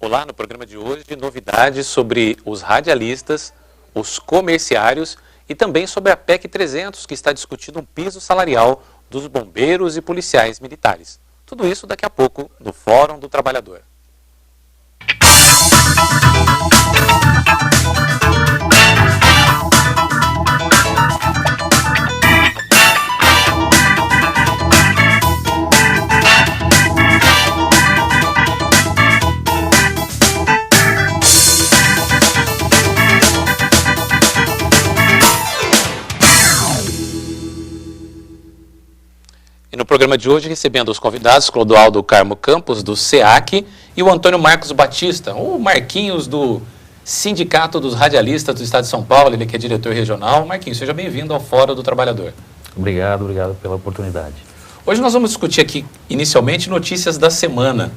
Olá, no programa de hoje, novidades sobre os radialistas, os comerciários e também sobre a PEC 300, que está discutindo um piso salarial dos bombeiros e policiais militares. Tudo isso daqui a pouco no Fórum do Trabalhador. E no programa de hoje, recebendo os convidados, Clodoaldo Carmo Campos, do SEAC, e o Antônio Marcos Batista, o Marquinhos do Sindicato dos Radialistas do Estado de São Paulo, ele que é diretor regional. Marquinhos, seja bem-vindo ao Fórum do Trabalhador. Obrigado pela oportunidade. Hoje nós vamos discutir aqui, inicialmente, notícias da semana.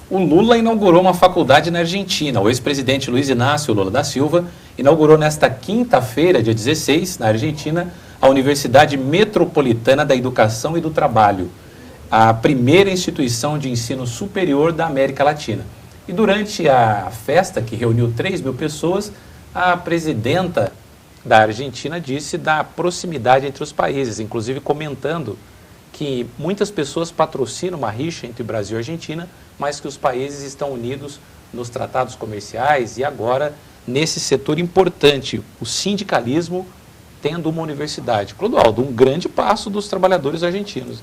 O Lula inaugurou uma faculdade na Argentina. O ex-presidente Luiz Inácio Lula da Silva inaugurou nesta quinta-feira, dia 16, na Argentina, a Universidade Metropolitana da Educação e do Trabalho, a primeira instituição de ensino superior da América Latina. E durante a festa, que reuniu 3.000 pessoas, a presidenta da Argentina disse da proximidade entre os países, inclusive comentando que muitas pessoas patrocinam uma rixa entre Brasil e Argentina, mas que os países estão unidos nos tratados comerciais e agora nesse setor importante, o sindicalismo, tendo uma universidade. Clodoaldo, um grande passo dos trabalhadores argentinos.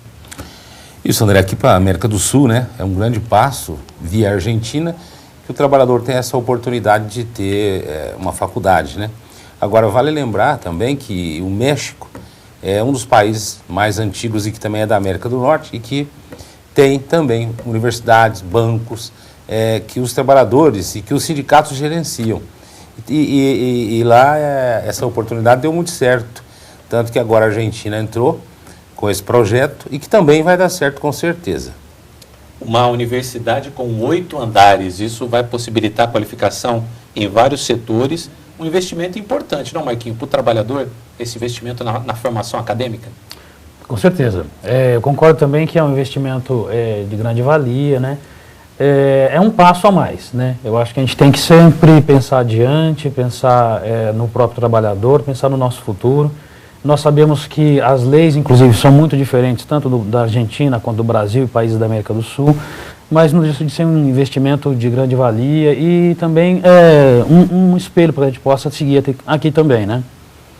Isso, André, aqui para a América do Sul, né, é um grande passo via Argentina que o trabalhador tem essa oportunidade de ter uma faculdade, né? Agora, vale lembrar também que o México é um dos países mais antigos e que também é da América do Norte e que tem também universidades, bancos, que os trabalhadores e que os sindicatos gerenciam. E lá essa oportunidade deu muito certo, tanto que agora a Argentina entrou com esse projeto e que também vai dar certo com certeza. Uma universidade com 8 andares, isso vai possibilitar a qualificação em vários setores, um investimento importante, não, Marquinhos, para o trabalhador, esse investimento na formação acadêmica? Com certeza. Eu concordo também que é um investimento de grande valia, né? É um passo a mais, né? Eu acho que a gente tem que sempre pensar adiante, pensar no próprio trabalhador, pensar no nosso futuro. Nós sabemos que as leis, inclusive, são muito diferentes, tanto da Argentina quanto do Brasil e países da América do Sul, mas não deixa de ser um investimento de grande valia e também um espelho para que a gente possa seguir aqui também, né?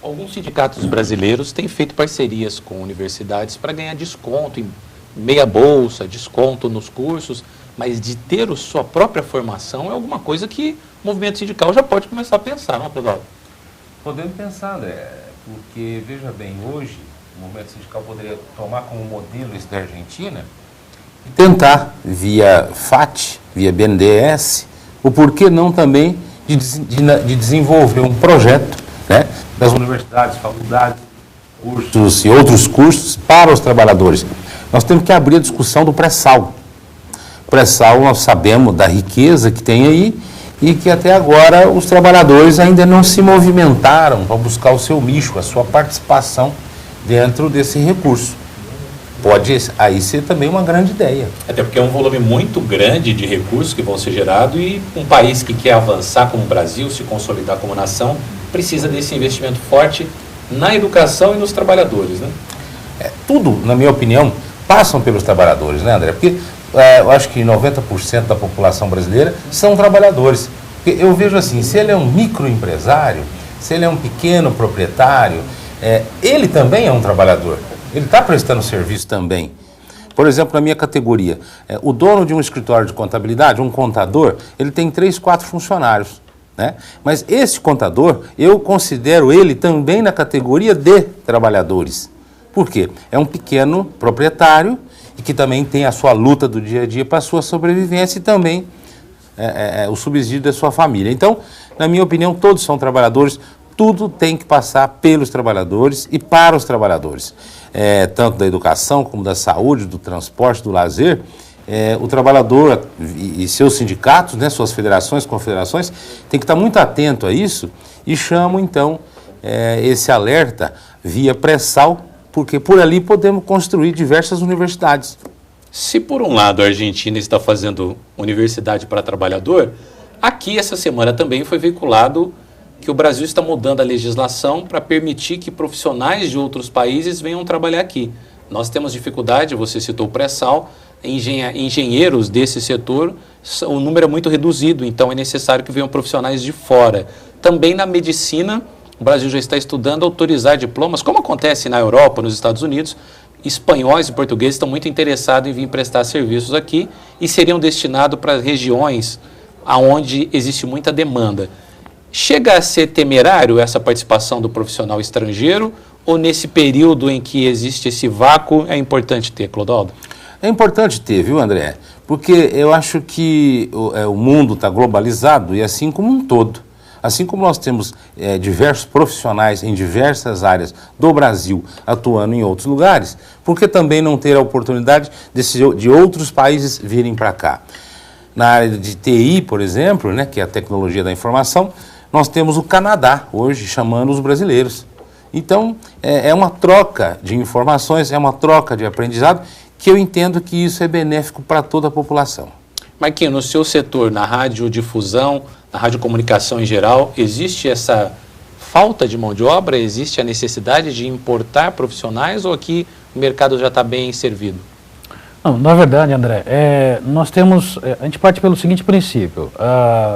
Alguns sindicatos brasileiros têm feito parcerias com universidades para ganhar desconto em meia bolsa, desconto nos cursos, mas de ter a sua própria formação é alguma coisa que o movimento sindical já pode começar a pensar, não é, Clodoaldo? Podemos pensar, André, porque, veja bem, hoje o movimento sindical poderia tomar como modelo isso da Argentina e tentar, via FAT, via BNDES, o porquê não também de desenvolver um projeto, né, das universidades, faculdades, cursos e outros cursos para os trabalhadores. Nós temos que abrir a discussão do pré-sal. Pré-sal, nós sabemos da riqueza que tem aí e que até agora os trabalhadores ainda não se movimentaram para buscar o seu nicho, a sua participação dentro desse recurso. Pode aí ser também uma grande ideia. Até porque é um volume muito grande de recursos que vão ser gerados e um país que quer avançar como o Brasil, se consolidar como nação, precisa desse investimento forte na educação e nos trabalhadores, né? Tudo, na minha opinião, passam pelos trabalhadores, né, André? Porque eu acho que 90% da população brasileira são trabalhadores. Porque eu vejo assim, se ele é um microempresário, se ele é um pequeno proprietário, ele também é um trabalhador. Ele está prestando serviço também. Por exemplo, na minha categoria, o dono de um escritório de contabilidade, um contador, ele tem 3, 4 funcionários, né? Mas esse contador, eu considero ele também na categoria de trabalhadores. Por quê? É um pequeno proprietário e que também tem a sua luta do dia a dia para a sua sobrevivência e também o subsídio da sua família. Então, na minha opinião, todos são trabalhadores, tudo tem que passar pelos trabalhadores e para os trabalhadores. Tanto da educação como da saúde, do transporte, do lazer, o trabalhador e seus sindicatos, né, suas federações, confederações, tem que estar muito atento a isso e chamo, então, esse alerta via pré-sal, porque por ali podemos construir diversas universidades. Se por um lado a Argentina está fazendo universidade para trabalhador, aqui essa semana também foi veiculado que o Brasil está mudando a legislação para permitir que profissionais de outros países venham trabalhar aqui. Nós temos dificuldade, você citou o pré-sal, engenheiros desse setor, o número é muito reduzido, então é necessário que venham profissionais de fora. Também na medicina, o Brasil já está estudando autorizar diplomas, como acontece na Europa, nos Estados Unidos. Espanhóis e portugueses estão muito interessados em vir prestar serviços aqui e seriam destinados para regiões onde existe muita demanda. Chega a ser temerário essa participação do profissional estrangeiro ou nesse período em que existe esse vácuo é importante ter, Clodoaldo? É importante ter, viu, André? Porque eu acho que o mundo está globalizado e assim como um todo. Assim como nós temos diversos profissionais em diversas áreas do Brasil atuando em outros lugares, por que também não ter a oportunidade de outros países virem para cá? Na área de TI, por exemplo, né, que é a tecnologia da informação, nós temos o Canadá hoje chamando os brasileiros. Então, é uma troca de informações, é uma troca de aprendizado, que eu entendo que isso é benéfico para toda a população. Marquinhos, no seu setor, na radiodifusão, na radiocomunicação em geral, existe essa falta de mão de obra? Existe a necessidade de importar profissionais ou aqui o mercado já está bem servido? Não, na verdade, André, nós temos, a gente parte pelo seguinte princípio,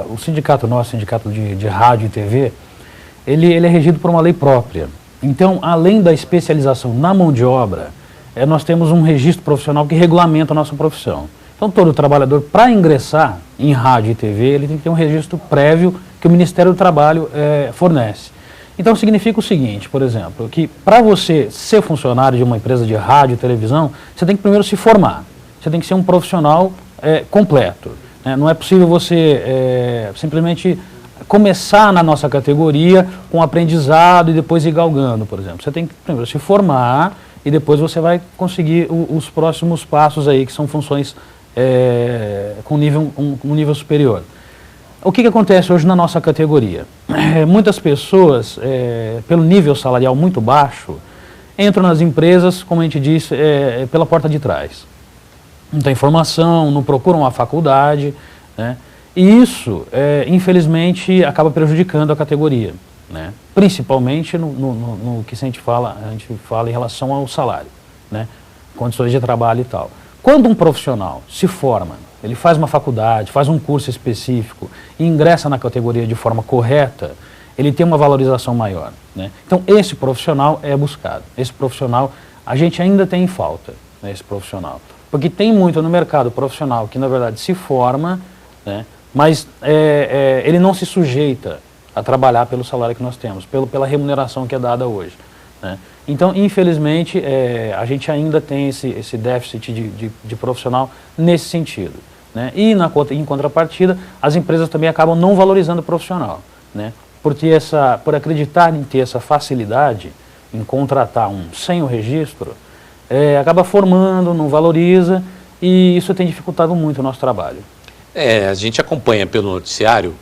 o sindicato nosso, sindicato de rádio e TV, ele é regido por uma lei própria. Então, além da especialização na mão de obra, nós temos um registro profissional que regulamenta a nossa profissão. Então, todo trabalhador, para ingressar em rádio e TV, ele tem que ter um registro prévio que o Ministério do Trabalho fornece. Então, significa o seguinte, por exemplo, que para você ser funcionário de uma empresa de rádio e televisão, você tem que primeiro se formar. Você tem que ser um profissional completo. Né? Não é possível você simplesmente começar na nossa categoria com aprendizado e depois ir galgando, por exemplo. Você tem que primeiro se formar e depois você vai conseguir os próximos passos aí, que são funções com um nível superior. O que acontece hoje na nossa categoria? Muitas pessoas, pelo nível salarial muito baixo, entram nas empresas, como a gente disse, pela porta de trás. Não tem formação, não procuram a faculdade, né? E isso, infelizmente, acaba prejudicando a categoria, né? Principalmente no que a gente fala em relação ao salário, né? Condições de trabalho e tal. Quando um profissional se forma, ele faz uma faculdade, faz um curso específico e ingressa na categoria de forma correta, ele tem uma valorização maior, né? Então, esse profissional é buscado. Esse profissional, a gente ainda tem em falta, né, esse profissional. Porque tem muito no mercado profissional que, na verdade, se forma, né, mas ele não se sujeita a trabalhar pelo salário que nós temos, pela remuneração que é dada hoje, né? Então, infelizmente, a gente ainda tem esse déficit de profissional nesse sentido, né? E, em contrapartida, as empresas também acabam não valorizando o profissional, né? Por acreditar em ter essa facilidade em contratar sem o registro, acaba formando, não valoriza, e isso tem dificultado muito o nosso trabalho. A gente acompanha pelo noticiário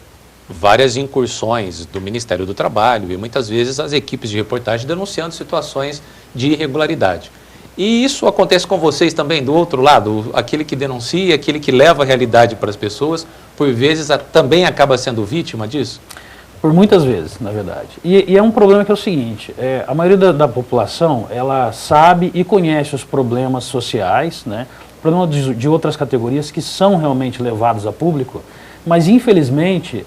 várias incursões do Ministério do Trabalho e muitas vezes as equipes de reportagem denunciando situações de irregularidade. E isso acontece com vocês também, do outro lado, aquele que denuncia, aquele que leva a realidade para as pessoas, por vezes também acaba sendo vítima disso? Por muitas vezes, na verdade. E é um problema que é o seguinte, a maioria da população, ela sabe e conhece os problemas sociais, né? Problemas de outras categorias que são realmente levados a público, mas infelizmente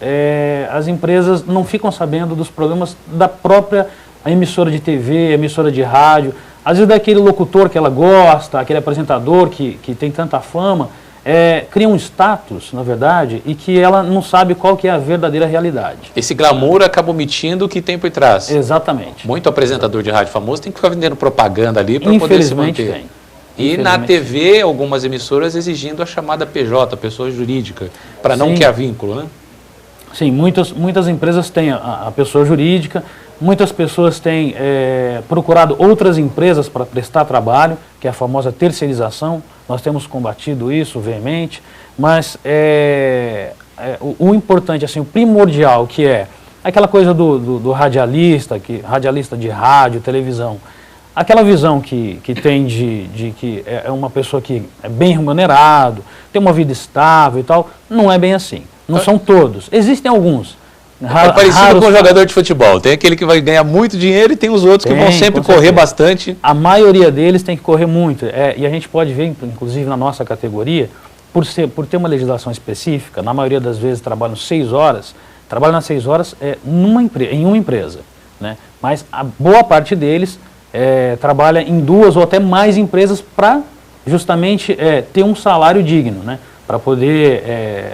as empresas não ficam sabendo dos problemas da própria emissora de TV, emissora de rádio, às vezes daquele locutor que ela gosta, aquele apresentador que tem tanta fama, cria um status, na verdade, e que ela não sabe qual que é a verdadeira realidade. Esse glamour acaba omitindo o que tem por trás. Exatamente. Muito apresentador de rádio famoso tem que ficar vendendo propaganda ali para poder se manter. Infelizmente tem. E na TV, algumas emissoras exigindo a chamada PJ, pessoa jurídica, para não criar vínculo, né? Sim, muitas empresas têm a pessoa jurídica, muitas pessoas têm procurado outras empresas para prestar trabalho, que é a famosa terceirização. Nós temos combatido isso veemente, mas o importante, assim, o primordial, que é aquela coisa do radialista, radialista de rádio, televisão. aquela visão que tem de que é uma pessoa que é bem remunerado, tem uma vida estável e tal, não é bem assim. Não são todos. Existem alguns. É parecido com o jogador de futebol. Tem aquele que vai ganhar muito dinheiro e tem os outros que vão sempre correr bastante. A maioria deles tem que correr muito. E a gente pode ver, inclusive na nossa categoria, por ter uma legislação específica, na maioria das vezes trabalham 6 horas, trabalham nas 6 horas em uma empresa. Né? Mas a boa parte deles trabalha em 2 ou até mais empresas para justamente ter um salário digno, né? Para poder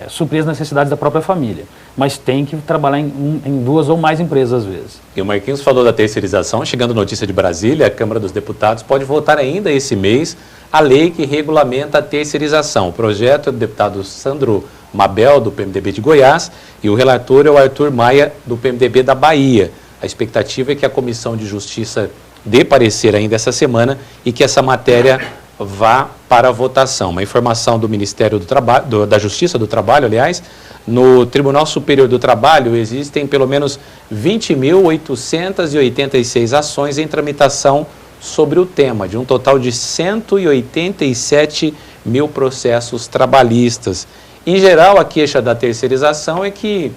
suprir as necessidades da própria família. Mas tem que trabalhar em 2 ou mais empresas às vezes. E o Marquinhos falou da terceirização. Chegando notícia de Brasília, a Câmara dos Deputados pode votar ainda esse mês a lei que regulamenta a terceirização. O projeto é do deputado Sandro Mabel, do PMDB de Goiás, e o relator é o Arthur Maia, do PMDB da Bahia. A expectativa é que a Comissão de Justiça dê parecer ainda essa semana e que essa matéria vá para a votação. Uma informação do Ministério do Trabalho, da Justiça do Trabalho, aliás, no Tribunal Superior do Trabalho existem pelo menos 20.886 ações em tramitação sobre o tema, de um total de 187 mil processos trabalhistas. Em geral, a queixa da terceirização é que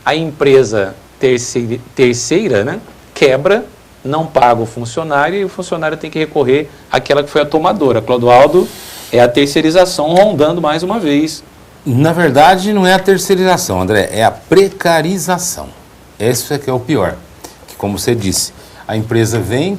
a empresa terceira, né, quebra, não paga o funcionário e o funcionário tem que recorrer àquela que foi a tomadora. Clodoaldo, é a terceirização rondando mais uma vez. Na verdade, não é a terceirização, André, é a precarização. Esse é que é o pior. Que, como você disse, a empresa vem,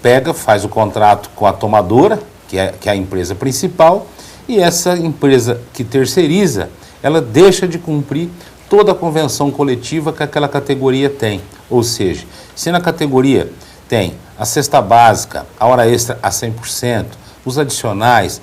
pega, faz o contrato com a tomadora, que é a empresa principal, e essa empresa que terceiriza, ela deixa de cumprir toda a convenção coletiva que aquela categoria tem. Ou seja, se na categoria tem a cesta básica, a hora extra a 100%, os adicionais,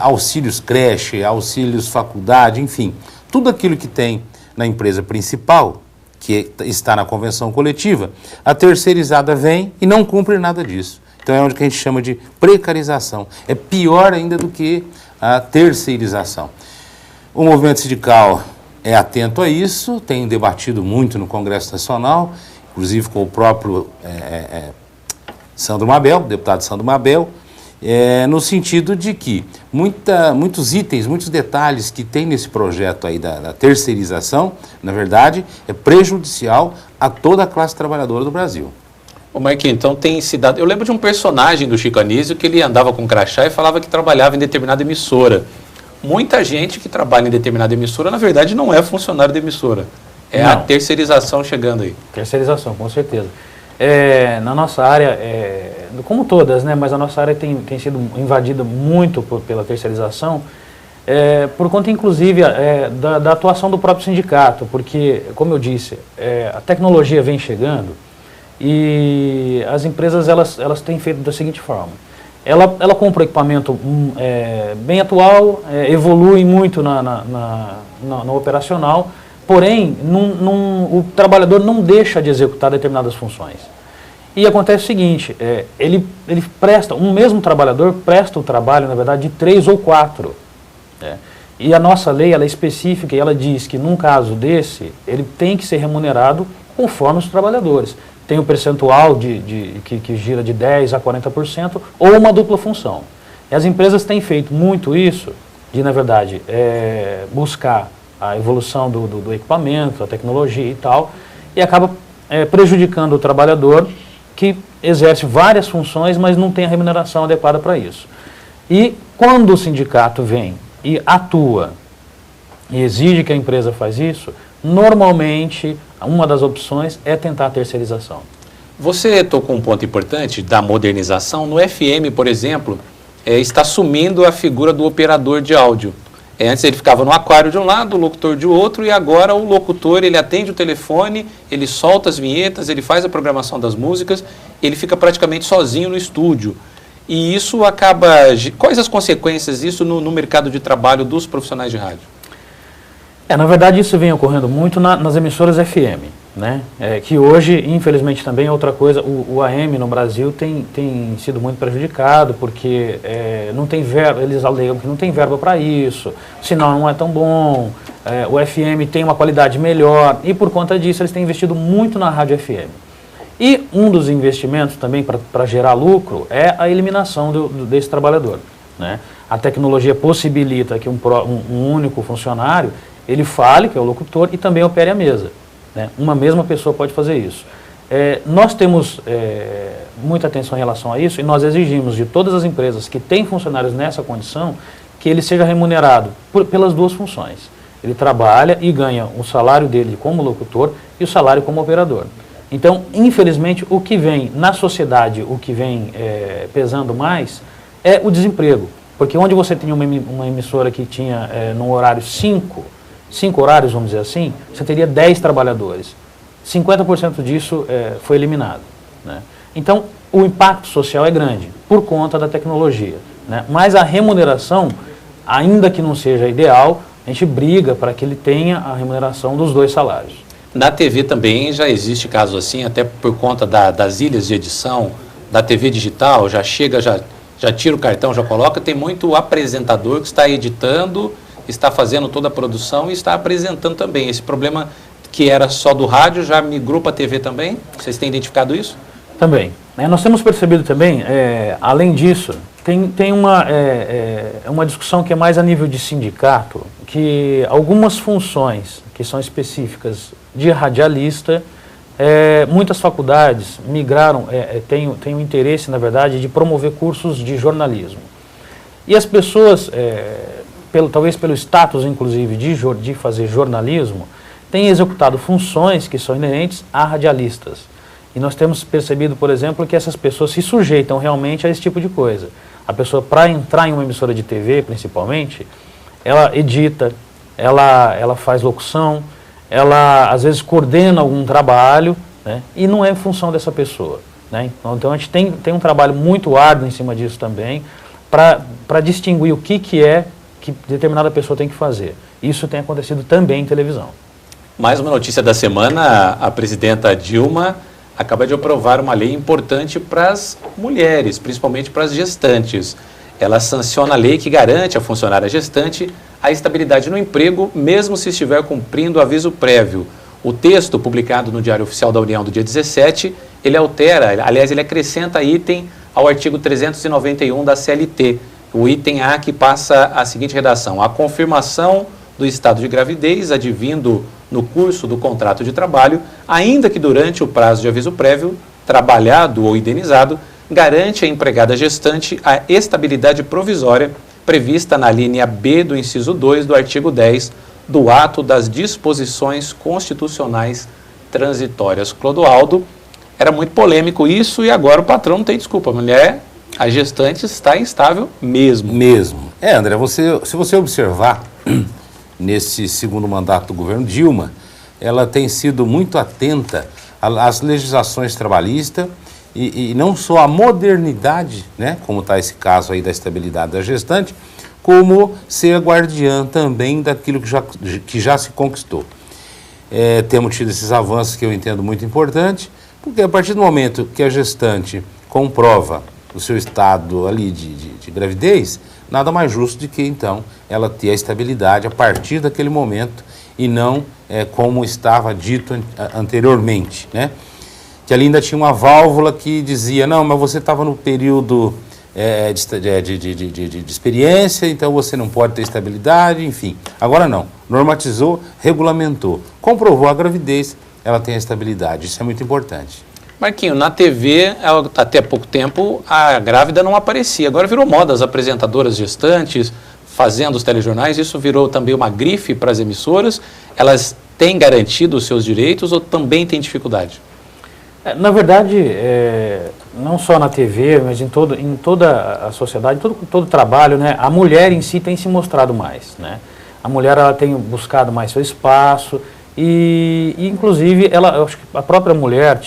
auxílios creche, auxílios faculdade, enfim, tudo aquilo que tem na empresa principal, que está na convenção coletiva, a terceirizada vem e não cumpre nada disso. Então é onde que a gente chama de precarização. É pior ainda do que a terceirização. O movimento sindical é atento a isso, tem debatido muito no Congresso Nacional, inclusive com o próprio Sandro Mabel, deputado Sandro Mabel, no sentido de que muitos itens, muitos detalhes que tem nesse projeto aí da terceirização, na verdade, é prejudicial a toda a classe trabalhadora do Brasil. Ô Marquinhos, então tem se dado... Eu lembro de um personagem do Chico Anísio que ele andava com crachá e falava que trabalhava em determinada emissora. Muita gente que trabalha em determinada emissora, na verdade, não é funcionário da emissora. É a terceirização chegando aí. Terceirização, com certeza. Na nossa área, como todas, né, mas a nossa área tem sido invadida muito pela terceirização, por conta, inclusive, da atuação do próprio sindicato, porque, como eu disse, a tecnologia vem chegando e as empresas elas têm feito da seguinte forma. Ela compra equipamento bem atual, evolui muito no operacional, porém, o trabalhador não deixa de executar determinadas funções. E acontece o seguinte, ele presta, um mesmo trabalhador presta o trabalho, na verdade, de 3 ou 4. E a nossa lei ela é específica e ela diz que, num caso desse, ele tem que ser remunerado conforme os trabalhadores. Tem o percentual que gira de 10% a 40% ou uma dupla função. E as empresas têm feito muito isso, de, na verdade, buscar a evolução do equipamento, a tecnologia e tal, e acaba prejudicando o trabalhador que exerce várias funções, mas não tem a remuneração adequada para isso. E quando o sindicato vem e atua e exige que a empresa faz isso, normalmente uma das opções é tentar a terceirização. Você tocou um ponto importante da modernização. No FM, por exemplo, está assumindo a figura do operador de áudio. Antes ele ficava no aquário de um lado, o locutor de outro, e agora o locutor ele atende o telefone, ele solta as vinhetas, ele faz a programação das músicas, ele fica praticamente sozinho no estúdio. E isso acaba... Quais as consequências disso no mercado de trabalho dos profissionais de rádio? Na verdade, isso vem ocorrendo muito nas emissoras FM, né? Que hoje, infelizmente, também é outra coisa. O AM no Brasil tem sido muito prejudicado, porque não tem verba, eles alegam que não tem verba para isso, o sinal não é tão bom, o FM tem uma qualidade melhor, e por conta disso eles têm investido muito na rádio FM. E um dos investimentos também para gerar lucro é a eliminação desse trabalhador, né? A tecnologia possibilita que um único funcionário, ele fale, que é o locutor, e também opere a mesa, né? Uma mesma pessoa pode fazer isso. Nós temos muita atenção em relação a isso e nós exigimos de todas as empresas que têm funcionários nessa condição que ele seja remunerado pelas duas funções. Ele trabalha e ganha o salário dele como locutor e o salário como operador. Então, infelizmente, o que vem na sociedade, o que vem pesando mais é o desemprego. Porque onde você tinha uma emissora que tinha num horário 5 horários, vamos dizer assim, você teria 10 trabalhadores. 50% disso foi eliminado, né? Então, o impacto social é grande, por conta da tecnologia, né? Mas a remuneração, ainda que não seja ideal, a gente briga para que ele tenha a remuneração dos dois salários. Na TV também já existe caso assim, até por conta das ilhas de edição, da TV digital, já chega, já tira o cartão, já coloca, tem muito apresentador que está editando, está fazendo toda a produção e está apresentando também. Esse problema que era só do rádio já migrou para a TV também? Vocês têm identificado isso? Também. Nós temos percebido também, além disso, tem uma discussão que é mais a nível de sindicato, que algumas funções que são específicas de radialista, muitas faculdades migraram, têm o interesse, na verdade, de promover cursos de jornalismo. E as pessoas, talvez pelo status, inclusive, de fazer jornalismo, têm executado funções que são inerentes a radialistas. E nós temos percebido, por exemplo, que essas pessoas se sujeitam realmente a esse tipo de coisa. A pessoa, para entrar em uma emissora de TV, principalmente, ela edita, ela faz locução, ela às vezes coordena algum trabalho, né? E não é em função dessa pessoa, né? Então a gente tem um trabalho muito árduo em cima disso também, para distinguir o que determinada pessoa tem que fazer. Isso tem acontecido também em televisão. Mais uma notícia da semana, a presidenta Dilma acaba de aprovar uma lei importante para as mulheres, principalmente para as gestantes. Ela sanciona a lei que garante à funcionária gestante a estabilidade no emprego, mesmo se estiver cumprindo o aviso prévio. O texto, publicado no Diário Oficial da União do dia 17, ele altera, aliás, ele acrescenta item ao artigo 391 da CLT. O item A, que passa a seguinte redação: a confirmação do estado de gravidez advindo no curso do contrato de trabalho, ainda que durante o prazo de aviso prévio, trabalhado ou indenizado, garante à empregada gestante a estabilidade provisória prevista na linha B do inciso 2 do artigo 10 do ato das disposições constitucionais transitórias. Clodoaldo, era muito polêmico isso e agora o patrão não tem desculpa. A mulher, a gestante, está instável mesmo. Mesmo. André, se você observar, nesse segundo mandato do governo Dilma, ela tem sido muito atenta às legislações trabalhistas e não só à modernidade, né, como está esse caso aí da estabilidade da gestante, como ser guardiã também daquilo que já se conquistou. Temos tido esses avanços que eu entendo muito importante, porque a partir do momento que a gestante comprova o seu estado ali de gravidez, nada mais justo do que, então, ela ter a estabilidade a partir daquele momento e não como estava dito anteriormente, né? Que ali ainda tinha uma válvula que dizia, não, mas você estava no período de experiência, então você não pode ter estabilidade, enfim. Agora não, normatizou, regulamentou, comprovou a gravidez, ela tem a estabilidade, isso é muito importante. Marquinho, na TV, até pouco tempo, a grávida não aparecia. Agora virou moda as apresentadoras gestantes, fazendo os telejornais. Isso virou também uma grife para as emissoras. Elas têm garantido os seus direitos ou também têm dificuldade? Na verdade, não só na TV, mas em toda a sociedade, todo trabalho, né, a mulher em si tem se mostrado mais, né? A mulher, ela tem buscado mais seu espaço. E inclusive, eu acho que a própria mulher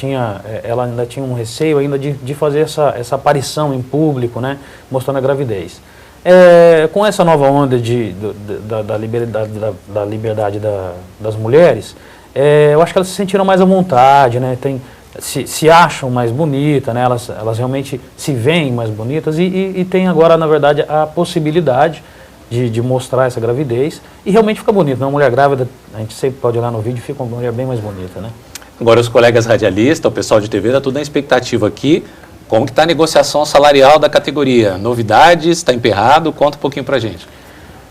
ela ainda tinha um receio ainda de fazer essa aparição em público, né, mostrando a gravidez. Com essa nova onda da liberdade das mulheres, eu acho que elas se sentiram mais à vontade, né, se acham mais bonitas, né, elas realmente se veem mais bonitas e tem agora, na verdade, a possibilidade de mostrar essa gravidez e realmente fica bonito. Uma mulher grávida, a gente sempre pode olhar no vídeo, fica uma mulher bem mais bonita, né? Agora os colegas radialistas, o pessoal de TV, está tudo na expectativa aqui. Como que está a negociação salarial da categoria? Novidades? Está emperrado? Conta um pouquinho para a gente.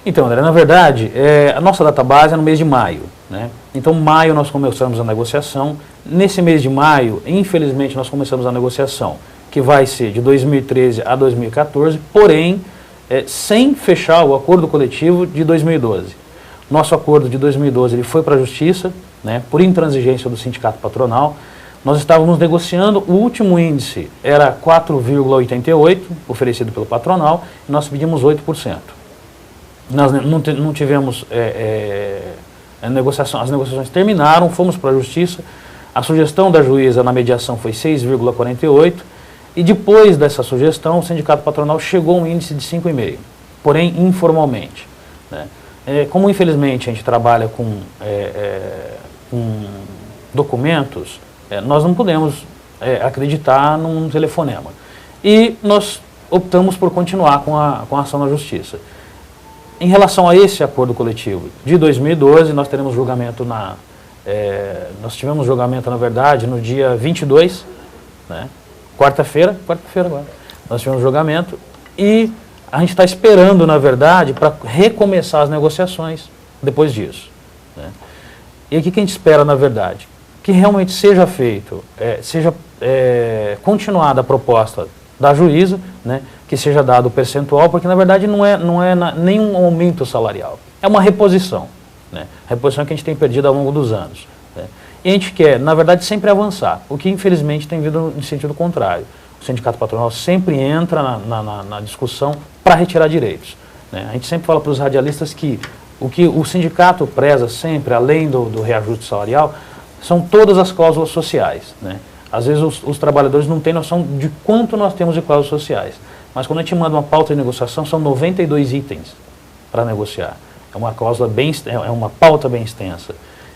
Então, André, na verdade, a nossa database é no mês de maio, né? Então, maio nós começamos a negociação. Nesse mês de maio, infelizmente, nós começamos a negociação, que vai ser de 2013 a 2014, porém, sem fechar o acordo coletivo de 2012. Nosso acordo de 2012 ele foi para a Justiça, né, por intransigência do sindicato patronal. Nós estávamos negociando, o último índice era 4,88, oferecido pelo patronal, e nós pedimos 8%. Nós não tivemos negociação, as negociações terminaram, fomos para a Justiça, a sugestão da juíza na mediação foi 6,48, e depois dessa sugestão o sindicato patronal chegou a um índice de 5,5, porém informalmente, né? Como infelizmente a gente trabalha com documentos, nós não podemos acreditar num telefonema. E nós optamos por continuar com a ação na Justiça. Em relação a esse acordo coletivo de 2012, nós teremos julgamento nós tivemos julgamento, na verdade, no dia 22, né? Quarta-feira agora, nós tivemos julgamento e a gente está esperando, na verdade, para recomeçar as negociações depois disso, né? E o que a gente espera, na verdade? Que realmente seja feito, seja continuada a proposta da juíza, né? Que seja dado o percentual, porque na verdade não é nenhum aumento salarial, é uma reposição, né? Reposição que a gente tem perdido ao longo dos anos, né? E a gente quer, na verdade, sempre avançar, o que infelizmente tem vindo no sentido contrário. O sindicato patronal sempre entra na discussão para retirar direitos, né? A gente sempre fala para os radialistas que o sindicato preza sempre, além do reajuste salarial, são todas as cláusulas sociais, né? Às vezes os trabalhadores não têm noção de quanto nós temos de cláusulas sociais, mas quando a gente manda uma pauta de negociação, são 92 itens para negociar. É uma cláusula é uma pauta bem extensa.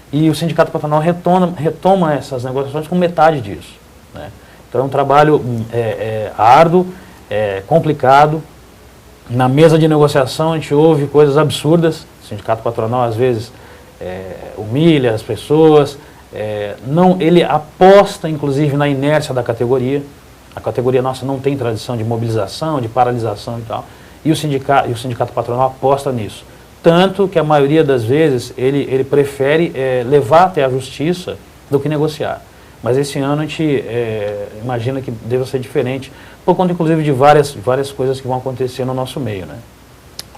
E o sindicato patronal retoma essas negociações com metade disso, né? Então é um trabalho árduo, complicado. Na mesa de negociação a gente ouve coisas absurdas. O sindicato patronal às vezes humilha as pessoas. Ele aposta inclusive na inércia da categoria. A categoria nossa não tem tradição de mobilização, de paralisação e tal. E o sindicato patronal aposta nisso. Tanto que a maioria das vezes ele prefere levar até a justiça do que negociar. Mas esse ano a gente imagina que deva ser diferente, por conta inclusive de várias coisas que vão acontecer no nosso meio, né?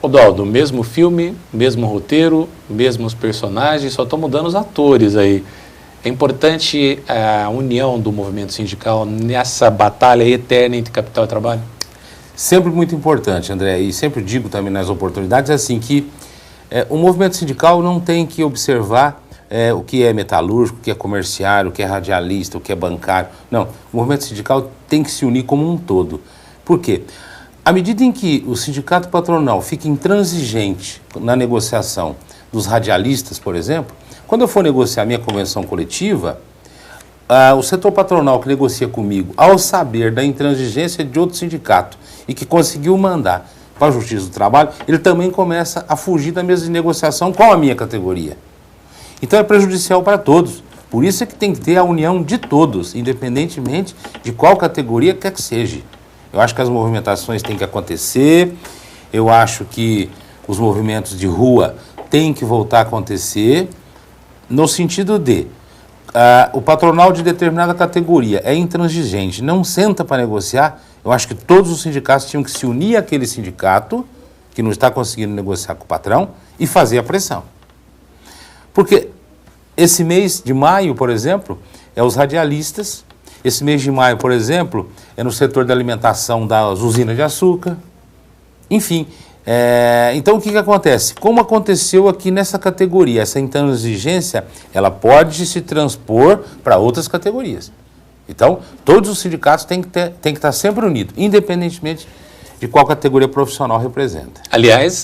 Rodolfo, mesmo filme, mesmo roteiro, mesmos personagens, só estão mudando os atores aí. É importante a união do movimento sindical nessa batalha eterna entre capital e trabalho? Sempre muito importante, André, e sempre digo também nas oportunidades, assim, que o movimento sindical não tem que observar o que é metalúrgico, o que é comerciário, o que é radialista, o que é bancário. Não, o movimento sindical tem que se unir como um todo. Por quê? À medida em que o sindicato patronal fica intransigente na negociação dos radialistas, por exemplo, quando eu for negociar minha convenção coletiva, o setor patronal que negocia comigo, ao saber da intransigência de outro sindicato e que conseguiu mandar para a Justiça do Trabalho, ele também começa a fugir da mesa de negociação com a minha categoria. Então é prejudicial para todos. Por isso é que tem que ter a união de todos, independentemente de qual categoria quer que seja. Eu acho que as movimentações têm que acontecer, eu acho que os movimentos de rua têm que voltar a acontecer, no sentido de o patronal de determinada categoria é intransigente, não senta para negociar. Eu acho que todos os sindicatos tinham que se unir àquele sindicato que não está conseguindo negociar com o patrão e fazer a pressão. Porque esse mês de maio, por exemplo, é os radialistas. Esse mês de maio, por exemplo, é no setor da alimentação das usinas de açúcar. Enfim, então o que acontece? Como aconteceu aqui nessa categoria, essa intransigência, ela pode se transpor para outras categorias. Então, todos os sindicatos têm que estar sempre unidos, independentemente de qual categoria profissional representa. Aliás,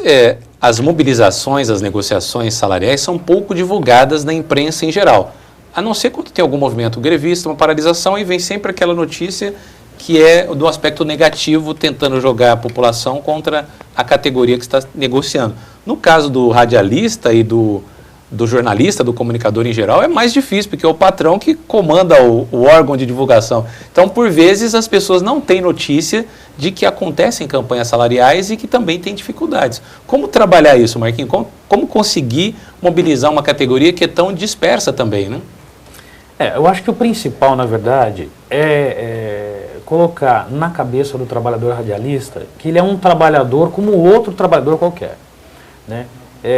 as mobilizações, as negociações salariais são pouco divulgadas na imprensa em geral. A não ser quando tem algum movimento grevista, uma paralisação, e vem sempre aquela notícia que é do aspecto negativo, tentando jogar a população contra a categoria que está negociando. No caso do radialista e do do jornalista, do comunicador em geral, é mais difícil, porque é o patrão que comanda o órgão de divulgação. Então, por vezes, as pessoas não têm notícia de que acontecem campanhas salariais e que também tem dificuldades. Como trabalhar isso, Marquinhos? Como conseguir mobilizar uma categoria que é tão dispersa também, né? Eu acho que o principal, na verdade, é colocar na cabeça do trabalhador radialista que ele é um trabalhador como outro trabalhador qualquer, né?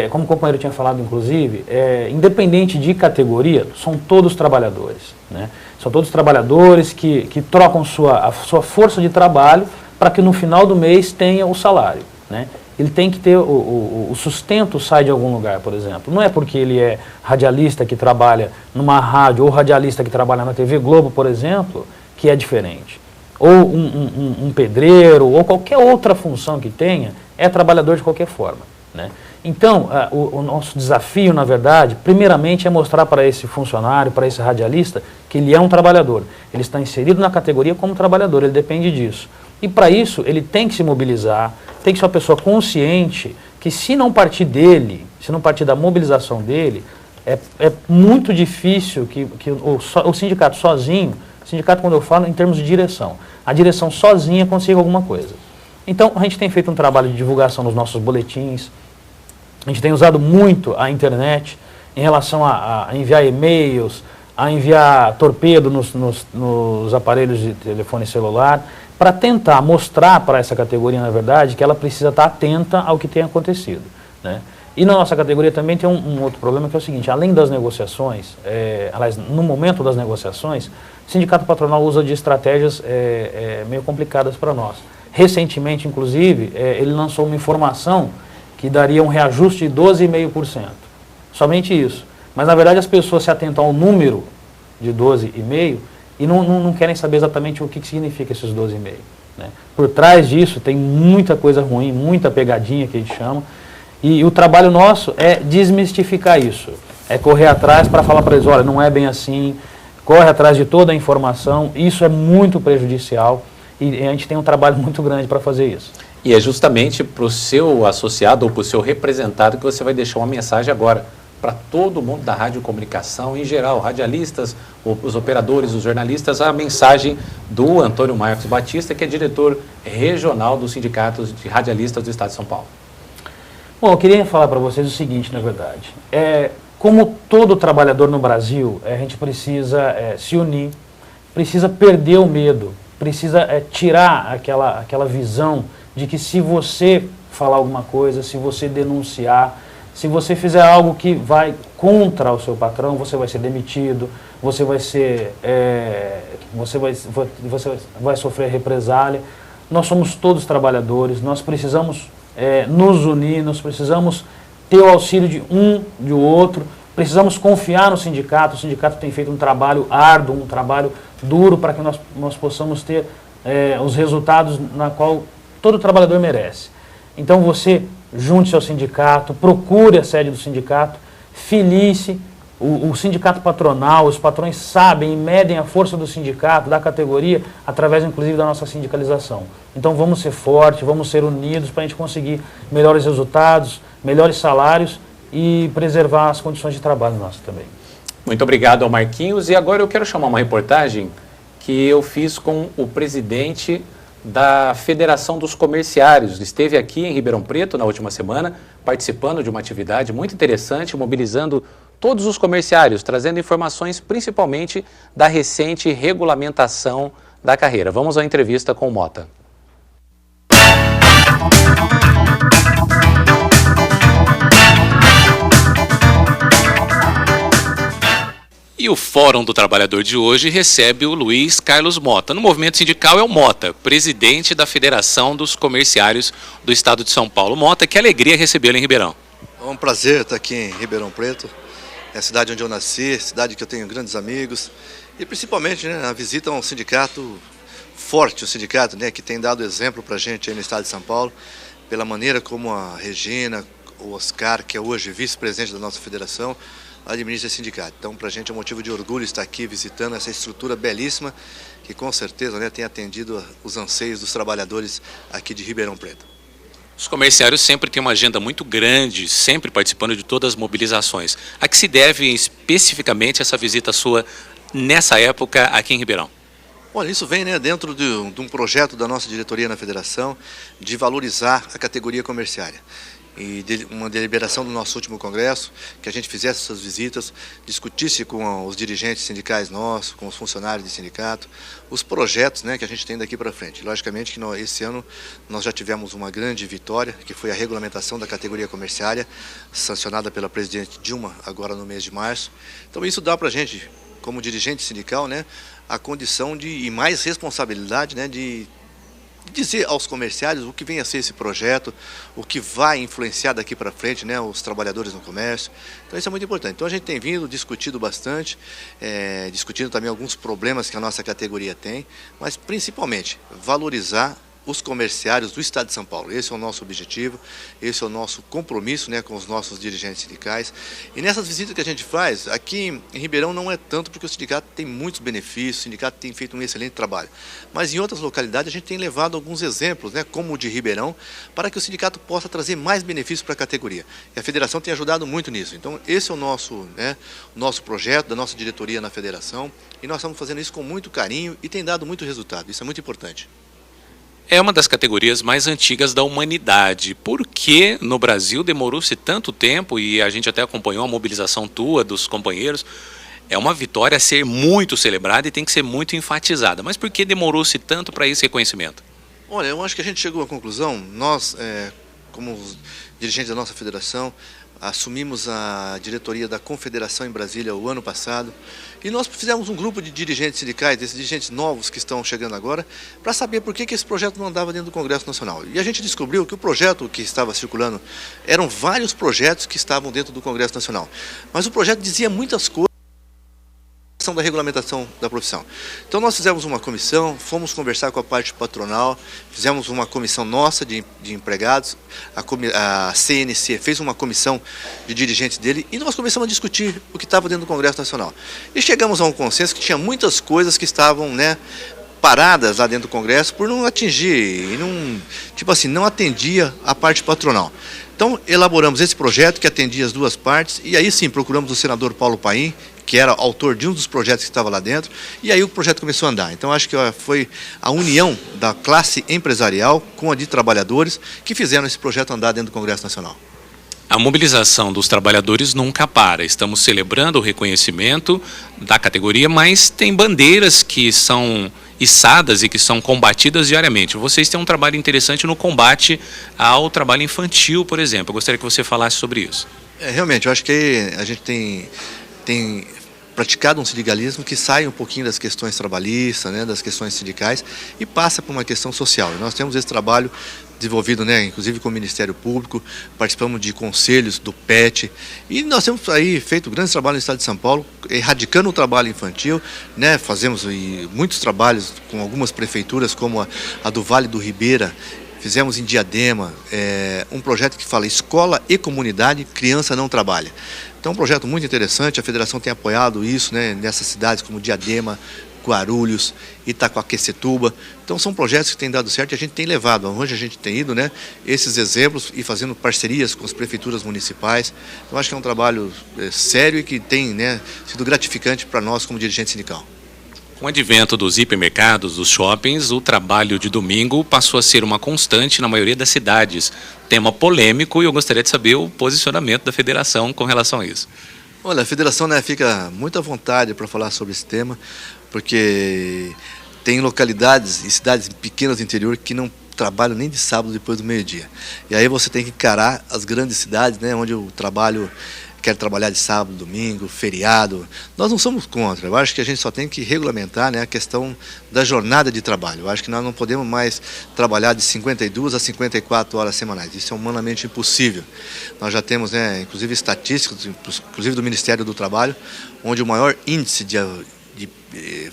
Como o companheiro tinha falado, inclusive, independente de categoria, são todos trabalhadores, né? São todos trabalhadores que trocam a sua força de trabalho para que no final do mês tenha o salário, né? Ele tem que ter o sustento, sai de algum lugar, por exemplo. Não é porque ele é radialista que trabalha numa rádio ou radialista que trabalha na TV Globo, por exemplo, que é diferente. Ou um pedreiro ou qualquer outra função que tenha, é trabalhador de qualquer forma, né? Então, o nosso desafio, na verdade, primeiramente é mostrar para esse funcionário, para esse radialista, que ele é um trabalhador. Ele está inserido na categoria como trabalhador, ele depende disso. E para isso, ele tem que se mobilizar, tem que ser uma pessoa consciente que se não partir dele, se não partir da mobilização dele, é muito difícil que o sindicato sozinho, sindicato quando eu falo em termos de direção, a direção sozinha consiga alguma coisa. Então, a gente tem feito um trabalho de divulgação nos nossos boletins, a gente tem usado muito a internet em relação a enviar e-mails, a enviar torpedo nos aparelhos de telefone celular, para tentar mostrar para essa categoria, na verdade, que ela precisa estar atenta ao que tem acontecido, né? E na nossa categoria também tem um outro problema, que é o seguinte: além das negociações, aliás, no momento das negociações, o sindicato patronal usa de estratégias meio complicadas para nós. Recentemente, inclusive, ele lançou uma informação que daria um reajuste de 12,5%. Somente isso. Mas, na verdade, as pessoas se atentam ao número de 12,5% e não querem saber exatamente o que significa esses 12,5%. Né? Por trás disso tem muita coisa ruim, muita pegadinha que a gente chama. E o trabalho nosso é desmistificar isso. É correr atrás para falar para eles: olha, não é bem assim, corre atrás de toda a informação. Isso é muito prejudicial e a gente tem um trabalho muito grande para fazer isso. E é justamente para o seu associado ou para o seu representado que você vai deixar uma mensagem agora para todo mundo da rádio comunicação, em geral, radialistas, os operadores, os jornalistas, a mensagem do Antônio Marcos Batista, que é diretor regional dos sindicatos de radialistas do Estado de São Paulo. Bom, eu queria falar para vocês o seguinte, na verdade. Como todo trabalhador no Brasil, a gente precisa se unir, precisa perder o medo, precisa tirar aquela visão de que se você falar alguma coisa, se você denunciar, se você fizer algo que vai contra o seu patrão, você vai ser demitido, você vai ser, você vai sofrer represália. Nós somos todos trabalhadores, nós precisamos nos unir, nós precisamos ter o auxílio de outro, precisamos confiar no sindicato. O sindicato tem feito um trabalho árduo, um trabalho duro para que nós possamos ter os resultados na qual todo trabalhador merece. Então você junte-se ao sindicato, procure a sede do sindicato, filie-se. O sindicato patronal, os patrões sabem e medem a força do sindicato, da categoria, através inclusive da nossa sindicalização. Então vamos ser fortes, vamos ser unidos para a gente conseguir melhores resultados, melhores salários e preservar as condições de trabalho nossas também. Muito obrigado ao Marquinhos. E agora eu quero chamar uma reportagem que eu fiz com o presidente da Federação dos Comerciários. Esteve aqui em Ribeirão Preto na última semana, participando de uma atividade muito interessante, mobilizando todos os comerciários, trazendo informações principalmente da recente regulamentação da carreira. Vamos à entrevista com o Mota. E o Fórum do Trabalhador de hoje recebe o Luiz Carlos Mota. No movimento sindical é o Mota, presidente da Federação dos Comerciários do Estado de São Paulo. Mota, que alegria recebê-lo em Ribeirão. É um prazer estar aqui em Ribeirão Preto. É a cidade onde eu nasci, cidade que eu tenho grandes amigos. E principalmente, né, a visita a um sindicato forte, o sindicato, né, que tem dado exemplo para a gente aí no Estado de São Paulo, pela maneira como a Regina, o Oscar, que é hoje vice-presidente da nossa federação, administra esse sindicato. Então, para a gente é um motivo de orgulho estar aqui visitando essa estrutura belíssima que com certeza, né, tem atendido os anseios dos trabalhadores aqui de Ribeirão Preto. Os comerciários sempre têm uma agenda muito grande, sempre participando de todas as mobilizações. A que se deve especificamente essa visita sua nessa época aqui em Ribeirão? Olha, isso vem, né, dentro de um projeto da nossa diretoria na federação de valorizar a categoria comerciária. E uma deliberação do nosso último congresso, que a gente fizesse essas visitas, discutisse com os dirigentes sindicais nossos, com os funcionários de sindicato, os projetos, né, que a gente tem daqui para frente. Logicamente que esse ano nós já tivemos uma grande vitória, que foi a regulamentação da categoria comerciária, sancionada pela presidente Dilma agora no mês de março. Então isso dá para a gente, como dirigente sindical, né, a condição e mais responsabilidade, né, de dizer aos comerciários o que vem a ser esse projeto, o que vai influenciar daqui para frente, né, os trabalhadores no comércio. Então isso é muito importante. Então a gente tem vindo, discutido bastante, discutindo também alguns problemas que a nossa categoria tem, mas principalmente valorizar os comerciários do Estado de São Paulo. Esse é o nosso objetivo, esse é o nosso compromisso, né, com os nossos dirigentes sindicais. E nessas visitas que a gente faz, aqui em Ribeirão não é tanto porque o sindicato tem muitos benefícios, o sindicato tem feito um excelente trabalho. Mas em outras localidades a gente tem levado alguns exemplos, né, como o de Ribeirão, para que o sindicato possa trazer mais benefícios para a categoria. E a federação tem ajudado muito nisso. Então esse é o nosso projeto, da nossa diretoria na federação, e nós estamos fazendo isso com muito carinho e tem dado muito resultado. Isso é muito importante. É uma das categorias mais antigas da humanidade. Por que no Brasil demorou-se tanto tempo, e a gente até acompanhou a mobilização tua, dos companheiros, é uma vitória a ser muito celebrada e tem que ser muito enfatizada. Mas por que demorou-se tanto para esse reconhecimento? Olha, eu acho que a gente chegou à conclusão, nós, como os dirigentes da nossa federação, assumimos a diretoria da Confederação em Brasília o ano passado e nós fizemos um grupo de dirigentes sindicais, desses dirigentes novos que estão chegando agora, para saber por que esse projeto não andava dentro do Congresso Nacional. E a gente descobriu que o projeto que estava circulando eram vários projetos que estavam dentro do Congresso Nacional, mas o projeto dizia muitas coisas da regulamentação da profissão. Então nós fizemos uma comissão, fomos conversar com a parte patronal, fizemos uma comissão nossa de empregados, a CNC fez uma comissão de dirigentes dele e nós começamos a discutir o que estava dentro do Congresso Nacional. E chegamos a um consenso que tinha muitas coisas que estavam, né, paradas lá dentro do Congresso por não atingir, e não atendia a parte patronal. Então elaboramos esse projeto que atendia as duas partes e aí sim procuramos o senador Paulo Paim, que era autor de um dos projetos que estava lá dentro, e aí o projeto começou a andar. Então acho que foi a união da classe empresarial com a de trabalhadores que fizeram esse projeto andar dentro do Congresso Nacional. A mobilização dos trabalhadores nunca para. Estamos celebrando o reconhecimento da categoria, mas tem bandeiras que são içadas e que são combatidas diariamente. Vocês têm um trabalho interessante no combate ao trabalho infantil, por exemplo. Eu gostaria que você falasse sobre isso. Realmente, eu acho que a gente tem praticado um sindicalismo que sai um pouquinho das questões trabalhistas, né, das questões sindicais e passa por uma questão social. E nós temos esse trabalho desenvolvido, né, inclusive com o Ministério Público, participamos de conselhos do PET e nós temos aí feito grandes trabalhos no Estado de São Paulo, erradicando o trabalho infantil, né, fazemos muitos trabalhos com algumas prefeituras como a do Vale do Ribeira. Fizemos em Diadema um projeto que fala Escola e Comunidade, Criança Não Trabalha. Então é um projeto muito interessante, a federação tem apoiado isso, né, nessas cidades como Diadema, Guarulhos, Itacoaquecetuba. Então são projetos que têm dado certo e a gente tem levado, onde a gente tem ido, né, esses exemplos e fazendo parcerias com as prefeituras municipais. Então acho que é um trabalho sério e que tem, né, sido gratificante para nós como dirigente sindical. Com o advento dos hipermercados, dos shoppings, o trabalho de domingo passou a ser uma constante na maioria das cidades. Tema polêmico e eu gostaria de saber o posicionamento da federação com relação a isso. Olha, a federação, né, fica muito à vontade para falar sobre esse tema, porque tem localidades e cidades pequenas do interior que não trabalham nem de sábado depois do meio-dia. E aí você tem que encarar as grandes cidades, né, onde o trabalho quer trabalhar de sábado, domingo, feriado. Nós não somos contra, eu acho que a gente só tem que regulamentar, né, a questão da jornada de trabalho. Eu acho que nós não podemos mais trabalhar de 52 a 54 horas semanais, isso é humanamente impossível. Nós já temos, né, inclusive estatísticas, inclusive do Ministério do Trabalho, onde o maior índice de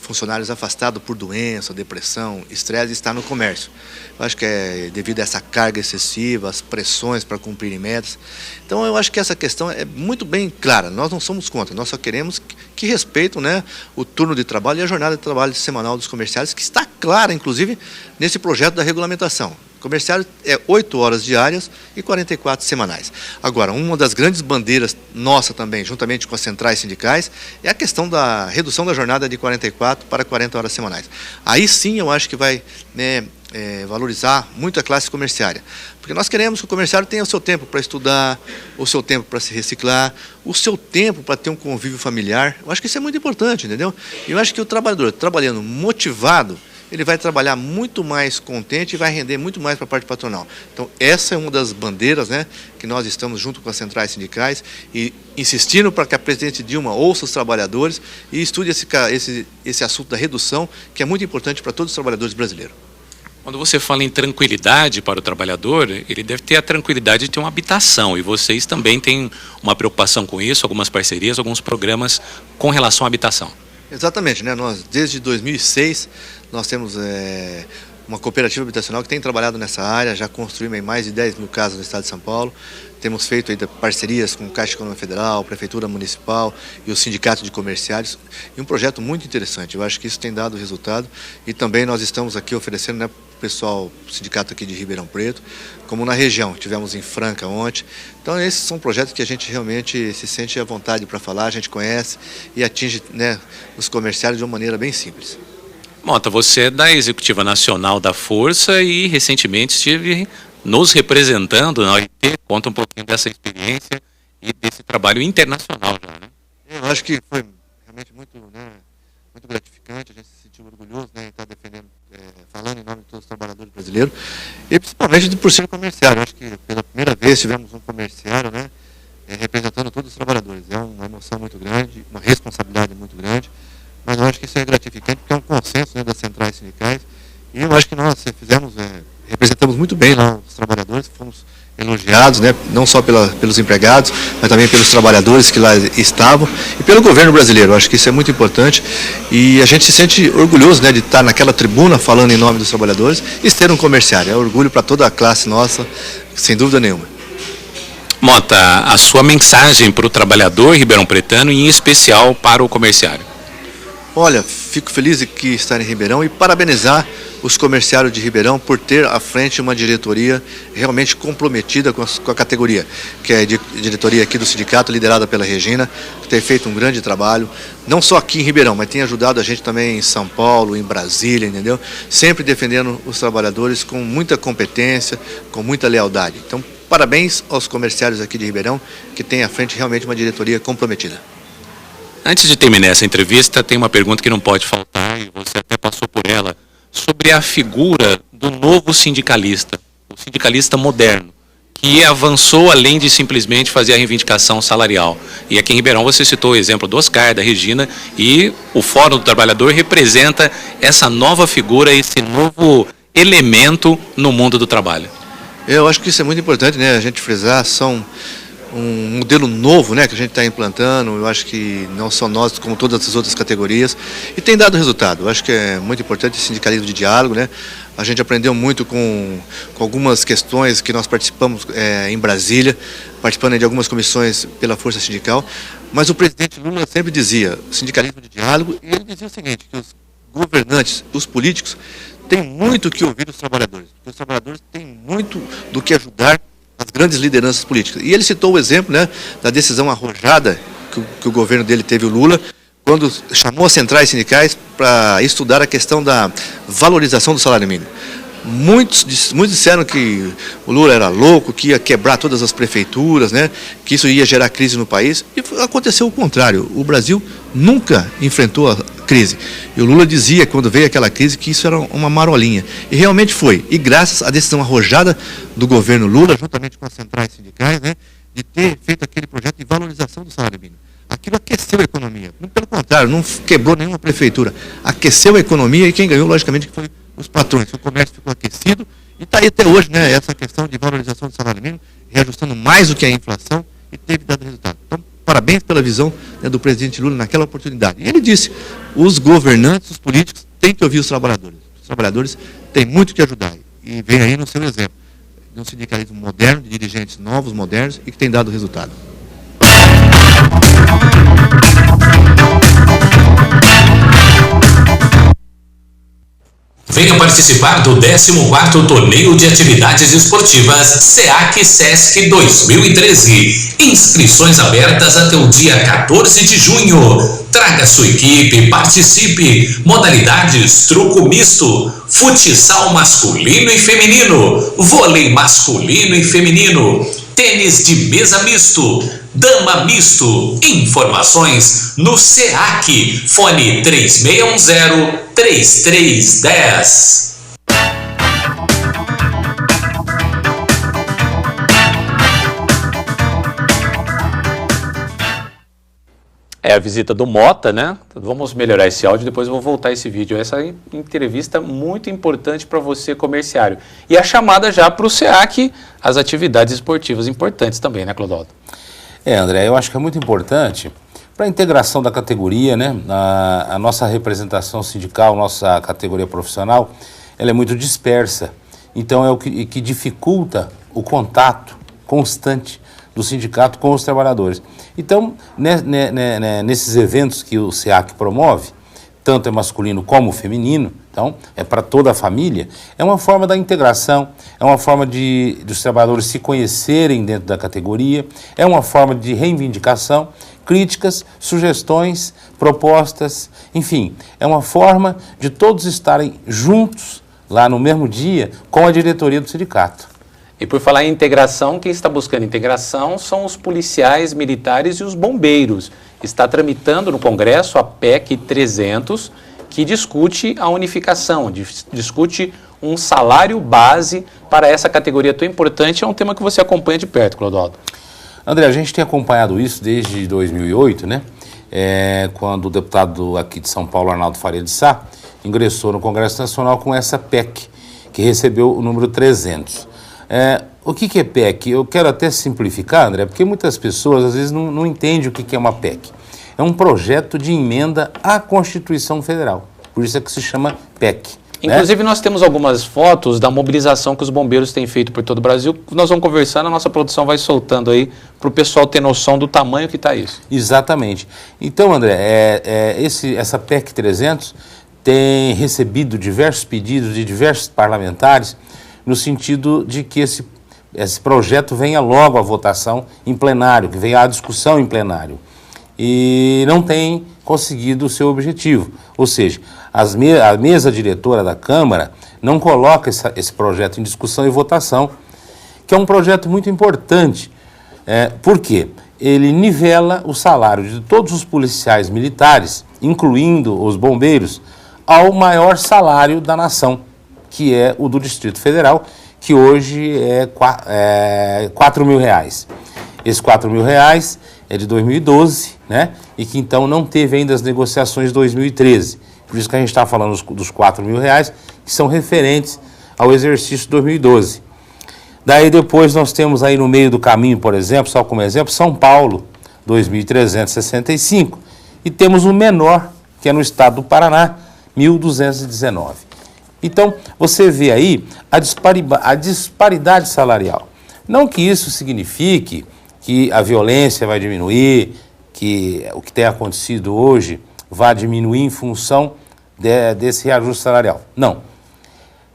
funcionários afastados por doença, depressão, estresse está no comércio. Eu acho que é devido a essa carga excessiva, as pressões para cumprir metas. Então eu acho que essa questão é muito bem clara, nós não somos contra, nós só queremos que respeitem, né, o turno de trabalho e a jornada de trabalho semanal dos comerciários, que está clara, inclusive, nesse projeto da regulamentação. comerciário é 8 horas diárias e 44 semanais. Agora, uma das grandes bandeiras nossa também, juntamente com as centrais sindicais, é a questão da redução da jornada de 44 para 40 horas semanais. Aí sim eu acho que vai valorizar muito a classe comerciária. Porque nós queremos que o comerciário tenha o seu tempo para estudar, o seu tempo para se reciclar, o seu tempo para ter um convívio familiar. Eu acho que isso é muito importante, entendeu? E eu acho que o trabalhador, trabalhando motivado, ele vai trabalhar muito mais contente e vai render muito mais para a parte patronal. Então, essa é uma das bandeiras, né, que nós estamos junto com as centrais sindicais e insistindo para que a presidente Dilma ouça os trabalhadores e estude esse assunto da redução, que é muito importante para todos os trabalhadores brasileiros. Quando você fala em tranquilidade para o trabalhador, ele deve ter a tranquilidade de ter uma habitação, e vocês também têm uma preocupação com isso, algumas parcerias, alguns programas com relação à habitação. Exatamente, né? Nós, desde 2006, nós temos uma cooperativa habitacional que tem trabalhado nessa área, já construímos mais de 10 mil casas no estado de São Paulo. Temos feito ainda parcerias com Caixa Econômica Federal, Prefeitura Municipal e o Sindicato de Comerciários. E um projeto muito interessante, eu acho que isso tem dado resultado. E também nós estamos aqui oferecendo, né, para o pessoal, o sindicato aqui de Ribeirão Preto, como na região, tivemos em Franca ontem. Então esses são projetos que a gente realmente se sente à vontade para falar, a gente conhece e atinge, né, os comerciários de uma maneira bem simples. Mota, você é da Executiva Nacional da Força e recentemente estive nos representando na OIT. Conta um pouquinho dessa experiência e desse trabalho internacional já, né? Eu acho que foi realmente muito gratificante, a gente se sentiu orgulhoso, né, em estar defendendo, falando em nome de todos os trabalhadores brasileiros, e principalmente por ser comerciário. Eu acho que pela primeira vez tivemos um comerciário, né, representando todos os trabalhadores. É uma emoção muito grande, uma responsabilidade muito grande, mas eu acho que isso é gratificante porque é um consenso, né, das centrais sindicais, e eu acho que nós representamos muito bem lá os trabalhadores, fomos elogiados, né, não só pelos empregados, mas também pelos trabalhadores que lá estavam e pelo governo brasileiro. Eu acho que isso é muito importante e a gente se sente orgulhoso, né, de estar naquela tribuna falando em nome dos trabalhadores e ser um comerciário. É orgulho para toda a classe nossa, sem dúvida nenhuma. Mota, a sua mensagem para o trabalhador ribeirão-pretano e em especial para o comerciário. Olha, fico feliz de que estar em Ribeirão e parabenizar os comerciários de Ribeirão por ter à frente uma diretoria realmente comprometida com a categoria, que é a diretoria aqui do sindicato, liderada pela Regina, que tem feito um grande trabalho, não só aqui em Ribeirão, mas tem ajudado a gente também em São Paulo, em Brasília, entendeu? Sempre defendendo os trabalhadores com muita competência, com muita lealdade. Então, parabéns aos comerciários aqui de Ribeirão, que tem à frente realmente uma diretoria comprometida. Antes de terminar essa entrevista, tem uma pergunta que não pode faltar, e você até passou por ela, sobre a figura do novo sindicalista, o sindicalista moderno, que avançou além de simplesmente fazer a reivindicação salarial. E aqui em Ribeirão você citou o exemplo do Oscar, da Regina, e o Fórum do Trabalhador representa essa nova figura, esse novo elemento no mundo do trabalho. Eu acho que isso é muito importante, né, a gente frisar, são um modelo novo, né, que a gente está implantando. Eu acho que não só nós, como todas as outras categorias, e tem dado resultado. Eu acho que é muito importante esse sindicalismo de diálogo, né? A gente aprendeu muito com algumas questões que nós participamos em Brasília, participando de algumas comissões pela Força Sindical, mas o presidente Lula sempre dizia sindicalismo de diálogo, e ele dizia o seguinte, que os governantes, os políticos, têm muito que ouvir dos trabalhadores, porque os trabalhadores têm muito do que ajudar as grandes lideranças políticas. E ele citou o exemplo, né, da decisão arrojada que o governo dele teve, o Lula, quando chamou as centrais sindicais para estudar a questão da valorização do salário mínimo. Muitos disseram que o Lula era louco, que ia quebrar todas as prefeituras, né, que isso ia gerar crise no país, e aconteceu o contrário. O Brasil nunca enfrentou a crise. E o Lula dizia, quando veio aquela crise, que isso era uma marolinha. E realmente foi. E graças à decisão arrojada do governo Lula, juntamente com as centrais sindicais, né, de ter feito aquele projeto de valorização do salário mínimo. Aquilo aqueceu a economia. Pelo contrário, não quebrou nenhuma prefeitura. Aqueceu a economia e quem ganhou, logicamente, foi os patrões. O comércio ficou aquecido e está aí até hoje, né, essa questão de valorização do salário mínimo, reajustando mais do que a inflação e teve dado resultado. Então, parabéns pela visão, né, do presidente Lula naquela oportunidade. E ele disse, os governantes, os políticos, têm que ouvir os trabalhadores. Os trabalhadores têm muito que ajudar. E vem aí no seu exemplo, de um sindicalismo moderno, de dirigentes novos, modernos, e que tem dado resultado. Venha participar do 14º Torneio de Atividades Esportivas SEAC-SESC 2013. Inscrições abertas até o dia 14 de junho. Traga sua equipe, participe. Modalidades: truco misto, futsal masculino e feminino, vôlei masculino e feminino, tênis de mesa misto, dama misto. Informações no SEAC, fone 3610-3310. É a visita do Mota, né? Vamos melhorar esse áudio, depois eu vou voltar esse vídeo. Essa entrevista muito importante para você, comerciário. E a chamada já para o SEAC, as atividades esportivas importantes também, né, Clodoaldo? André, eu acho que é muito importante para a integração da categoria, né? A nossa representação sindical, nossa categoria profissional, ela é muito dispersa. Então é o que dificulta o contato constante do sindicato com os trabalhadores. Então, nesses eventos que o SEAC promove, tanto é masculino como feminino, então é para toda a família, é uma forma da integração, é uma forma dos trabalhadores se conhecerem dentro da categoria, é uma forma de reivindicação, críticas, sugestões, propostas, enfim, é uma forma de todos estarem juntos lá no mesmo dia com a diretoria do sindicato. E por falar em integração, quem está buscando integração são os policiais, militares e os bombeiros. Está tramitando no Congresso a PEC 300, que discute a unificação, discute um salário base para essa categoria tão importante. É um tema que você acompanha de perto, Clodoaldo. André, a gente tem acompanhado isso desde 2008, né? Quando o deputado aqui de São Paulo, Arnaldo Faria de Sá, ingressou no Congresso Nacional com essa PEC, que recebeu o número 300. O que é PEC? Eu quero até simplificar, André, porque muitas pessoas às vezes não entendem o que é uma PEC. É um projeto de emenda à Constituição Federal, por isso é que se chama PEC. Inclusive, nós temos algumas fotos da mobilização que os bombeiros têm feito por todo o Brasil. Nós vamos conversando, a nossa produção vai soltando aí para o pessoal ter noção do tamanho que está isso. Exatamente. Então, André, essa PEC 300 tem recebido diversos pedidos de diversos parlamentares no sentido de que esse projeto venha logo à votação em plenário, que venha à discussão em plenário. E não tem conseguido o seu objetivo. Ou seja, a mesa diretora da Câmara não coloca esse projeto em discussão e votação, que é um projeto muito importante. Por quê? Ele nivela o salário de todos os policiais militares, incluindo os bombeiros, ao maior salário da nação, que é o do Distrito Federal, que hoje é R$4.000. Esses R$4.000 é de 2012, né? E que então não teve ainda as negociações de 2013. Por isso que a gente está falando dos R$4.000, que são referentes ao exercício de 2012. Daí depois nós temos aí no meio do caminho, por exemplo, só como exemplo, São Paulo, 2.365. E temos o menor, que é no estado do Paraná, 1.219. Então, você vê aí a disparidade salarial. Não que isso signifique que a violência vai diminuir, que o que tem acontecido hoje vai diminuir em função desse reajuste salarial. Não.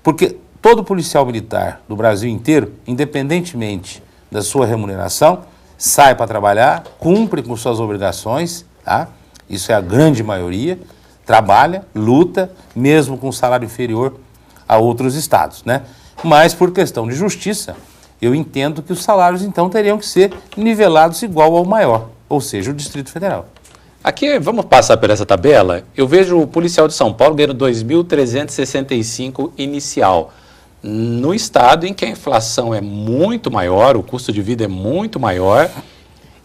Porque todo policial militar do Brasil inteiro, independentemente da sua remuneração, sai para trabalhar, cumpre com suas obrigações, tá? Isso é a grande maioria, trabalha, luta, mesmo com salário inferior a outros estados, né? Mas por questão de justiça, eu entendo que os salários então teriam que ser nivelados igual ao maior, ou seja, o Distrito Federal. Aqui, vamos passar por essa tabela. Eu vejo o policial de São Paulo ganhando 2.365 inicial. No estado em que a inflação é muito maior, o custo de vida é muito maior,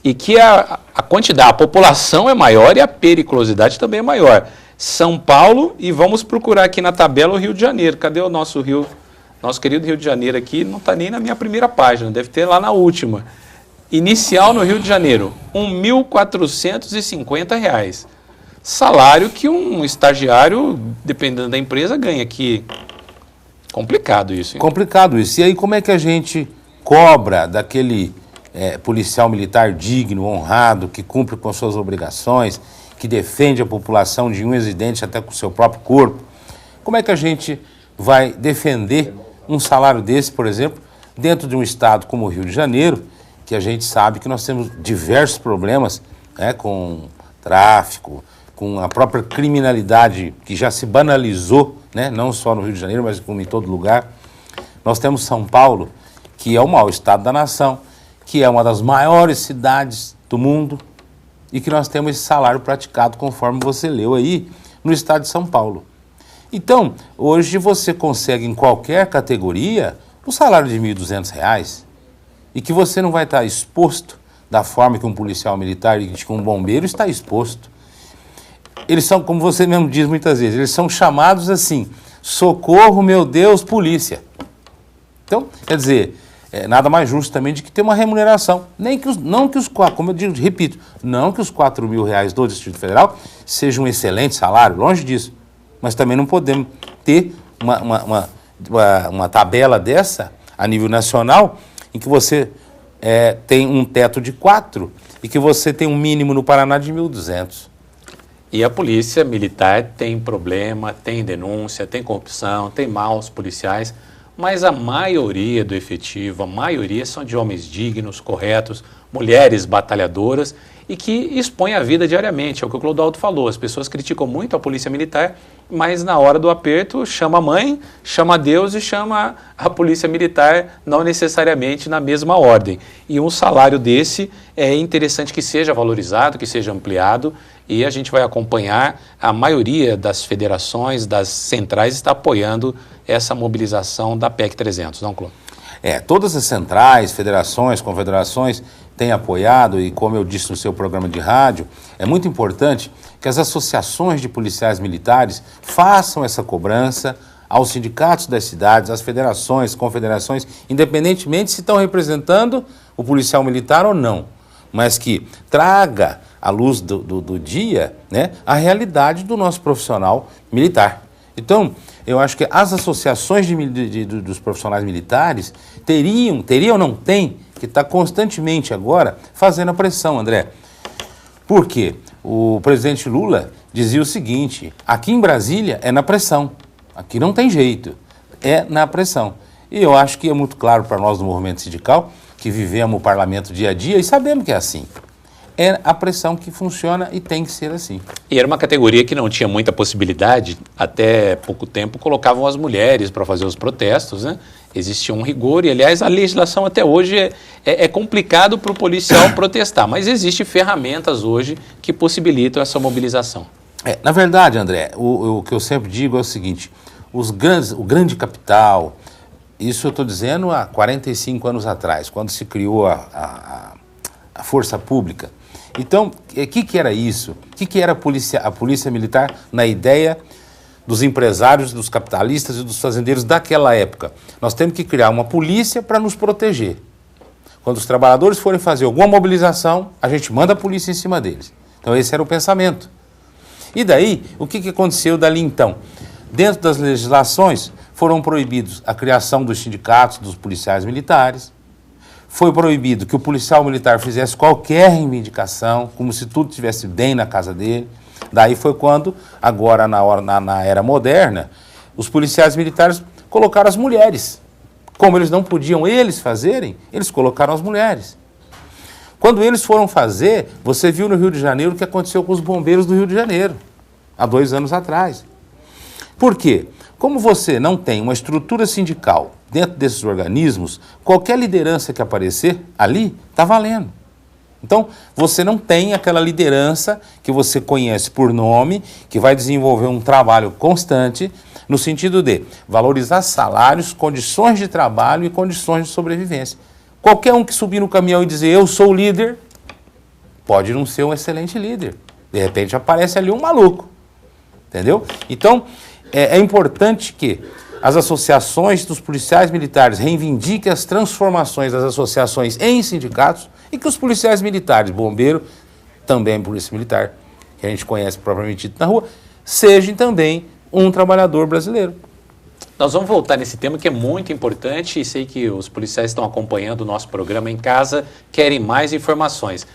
e que a quantidade, a população é maior e a periculosidade também é maior. São Paulo, e vamos procurar aqui na tabela o Rio de Janeiro. Cadê o nosso Rio? Nosso querido Rio de Janeiro aqui não está nem na minha primeira página, deve ter lá na última. Inicial no Rio de Janeiro, R$ 1.450. Salário que um estagiário, dependendo da empresa, ganha aqui. Complicado isso, hein? Complicado isso. E aí como é que a gente cobra daquele policial militar digno, honrado, que cumpre com suas obrigações, que defende a população de unhas e dentes até com o seu próprio corpo? Como é que a gente vai defender um salário desse, por exemplo, dentro de um estado como o Rio de Janeiro, que a gente sabe que nós temos diversos problemas, né, com tráfico, com a própria criminalidade que já se banalizou, né, não só no Rio de Janeiro, mas como em todo lugar. Nós temos São Paulo, que é o maior estado da nação, que é uma das maiores cidades do mundo, e que nós temos esse salário praticado, conforme você leu aí, no estado de São Paulo. Então, hoje você consegue em qualquer categoria um salário de R$ 1.200 e que você não vai estar exposto da forma que um policial militar e que um bombeiro está exposto. Eles são, como você mesmo diz muitas vezes, eles são chamados assim, socorro, meu Deus, polícia. Então, quer dizer, nada mais justo também de que ter uma remuneração. Não que os como eu digo, repito, não que os R$4.000 do Distrito Federal seja um excelente salário, longe disso. Mas também não podemos ter uma tabela dessa a nível nacional em que você tem um teto de 4 e que você tem um mínimo no Paraná de 1.200. E a polícia militar tem problema, tem denúncia, tem corrupção, tem maus policiais, mas a maioria do efetivo, a maioria são de homens dignos, corretos, mulheres batalhadoras e que expõem a vida diariamente. É o que o Clodoaldo falou, as pessoas criticam muito a polícia militar, mas na hora do aperto chama a mãe, chama Deus e chama a polícia militar, não necessariamente na mesma ordem. E um salário desse é interessante que seja valorizado, que seja ampliado, e a gente vai acompanhar, a maioria das federações, das centrais está apoiando essa mobilização da PEC 300, não, Clô? Todas as centrais, federações, confederações têm apoiado e, como eu disse no seu programa de rádio, é muito importante que as associações de policiais militares façam essa cobrança aos sindicatos das cidades, às federações, confederações, independentemente se estão representando o policial militar ou não, mas que traga à luz do dia, né, a realidade do nosso profissional militar. Então, eu acho que as associações dos profissionais militares teriam, não tem, que estar constantemente agora fazendo a pressão, André. Por quê? O presidente Lula dizia o seguinte, aqui em Brasília é na pressão, aqui não tem jeito, é na pressão. E eu acho que é muito claro para nós do movimento sindical, que vivemos o parlamento dia a dia e sabemos que é assim. É a pressão que funciona e tem que ser assim. E era uma categoria que não tinha muita possibilidade, até pouco tempo colocavam as mulheres para fazer os protestos, né? Existia um rigor e, aliás, a legislação até hoje é complicado para o policial protestar, mas existem ferramentas hoje que possibilitam essa mobilização. Na verdade, André, o que eu sempre digo é o seguinte, o grande capital, isso eu estou dizendo há 45 anos atrás, quando se criou a força pública. Então, o que era isso? O que era a polícia militar na ideia dos empresários, dos capitalistas e dos fazendeiros daquela época? Nós temos que criar uma polícia para nos proteger. Quando os trabalhadores forem fazer alguma mobilização, a gente manda a polícia em cima deles. Então, esse era o pensamento. E daí, o que aconteceu dali então? Dentro das legislações, foram proibidos a criação dos sindicatos dos policiais militares, foi proibido que o policial militar fizesse qualquer reivindicação, como se tudo estivesse bem na casa dele. Daí foi quando, agora na era moderna, os policiais militares colocaram as mulheres. Como eles não podiam eles fazerem, eles colocaram as mulheres. Quando eles foram fazer, você viu no Rio de Janeiro o que aconteceu com os bombeiros do Rio de Janeiro, há 2 anos atrás. Por quê? Como você não tem uma estrutura sindical dentro desses organismos, qualquer liderança que aparecer ali está valendo. Então, você não tem aquela liderança que você conhece por nome, que vai desenvolver um trabalho constante, no sentido de valorizar salários, condições de trabalho e condições de sobrevivência. Qualquer um que subir no caminhão e dizer eu sou o líder, pode não ser um excelente líder. De repente aparece ali um maluco. Entendeu? Então, é importante que as associações dos policiais militares reivindiquem as transformações das associações em sindicatos e que os policiais militares, bombeiro, também polícia militar, que a gente conhece propriamente dito na rua, sejam também um trabalhador brasileiro. Nós vamos voltar nesse tema que é muito importante e sei que os policiais estão acompanhando o nosso programa em casa, querem mais informações.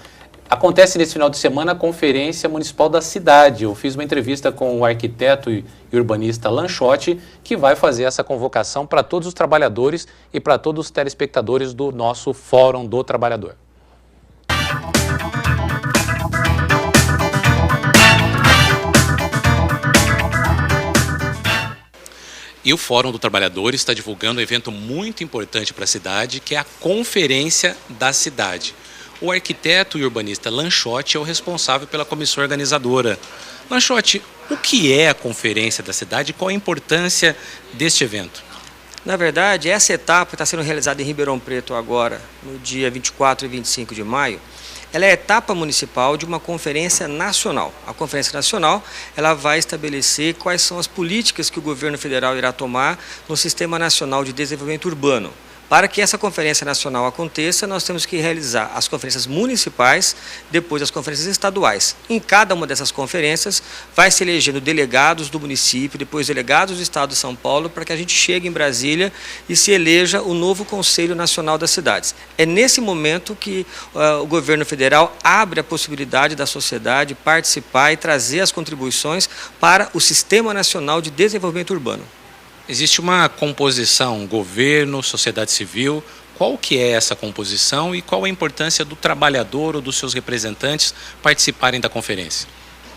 Acontece nesse final de semana a Conferência Municipal da Cidade. Eu fiz uma entrevista com o arquiteto e urbanista Lanchotti, que vai fazer essa convocação para todos os trabalhadores e para todos os telespectadores do nosso Fórum do Trabalhador. E o Fórum do Trabalhador está divulgando um evento muito importante para a cidade, que é a Conferência da Cidade. O arquiteto e urbanista Lanchotti é o responsável pela comissão organizadora. Lanchotti, o que é a Conferência da Cidade e qual a importância deste evento? Na verdade, essa etapa está sendo realizada em Ribeirão Preto agora, no dia 24 e 25 de maio. Ela é a etapa municipal de uma conferência nacional. A conferência nacional ela vai estabelecer quais são as políticas que o governo federal irá tomar no Sistema Nacional de Desenvolvimento Urbano. Para que essa conferência nacional aconteça, nós temos que realizar as conferências municipais, depois as conferências estaduais. Em cada uma dessas conferências, vai se elegendo delegados do município, depois delegados do Estado de São Paulo, para que a gente chegue em Brasília e se eleja o novo Conselho Nacional das Cidades. É nesse momento que o governo federal abre a possibilidade da sociedade participar e trazer as contribuições para o Sistema Nacional de Desenvolvimento Urbano. Existe uma composição, governo, sociedade civil. Qual que é essa composição e qual a importância do trabalhador ou dos seus representantes participarem da conferência?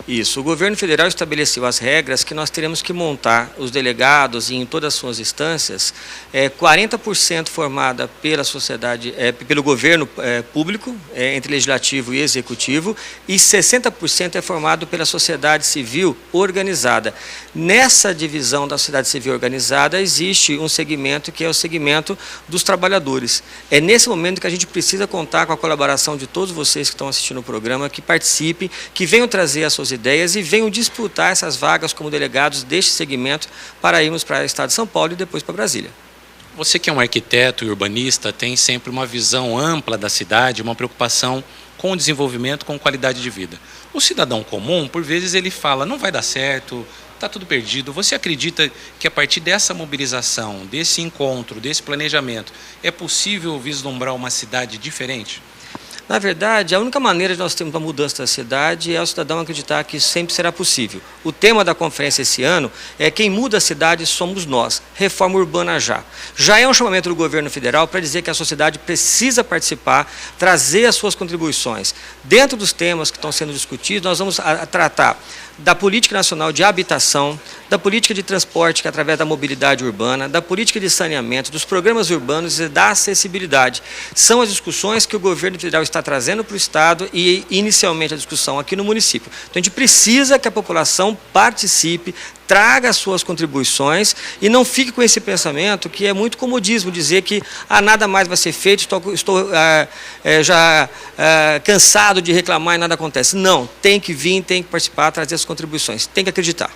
Isso, o governo federal estabeleceu as regras que nós teremos que montar os delegados e em todas as suas instâncias, 40% formada pela sociedade, pelo governo público, entre legislativo e executivo, e 60% é formado pela sociedade civil organizada. Nessa divisão da sociedade civil organizada existe um segmento que é o segmento dos trabalhadores. É nesse momento que a gente precisa contar com a colaboração de todos vocês que estão assistindo o programa, que participem, que venham trazer as suas ideias e venham disputar essas vagas como delegados deste segmento para irmos para o Estado de São Paulo e depois para Brasília. Você que é um arquiteto e urbanista tem sempre uma visão ampla da cidade, uma preocupação com o desenvolvimento, com qualidade de vida. O cidadão comum, por vezes, ele fala, não vai dar certo, está tudo perdido. Você acredita que a partir dessa mobilização, desse encontro, desse planejamento, é possível vislumbrar uma cidade diferente? Na verdade, a única maneira de nós termos uma mudança da cidade é o cidadão acreditar que isso sempre será possível. O tema da conferência esse ano é quem muda a cidade somos nós, reforma urbana já. Já é um chamamento do governo federal para dizer que a sociedade precisa participar, trazer as suas contribuições. Dentro dos temas que estão sendo discutidos, nós vamos tratar da política nacional de habitação, da política de transporte, que é através da mobilidade urbana, da política de saneamento, dos programas urbanos e da acessibilidade. São as discussões que o governo federal está trazendo para o Estado e, inicialmente, a discussão aqui no município. Então, a gente precisa que a população participe, traga as suas contribuições e não fique com esse pensamento que é muito comodismo, dizer que nada mais vai ser feito, estou já cansado de reclamar e nada acontece. Não, tem que vir, tem que participar, trazer as contribuições, tem que acreditar.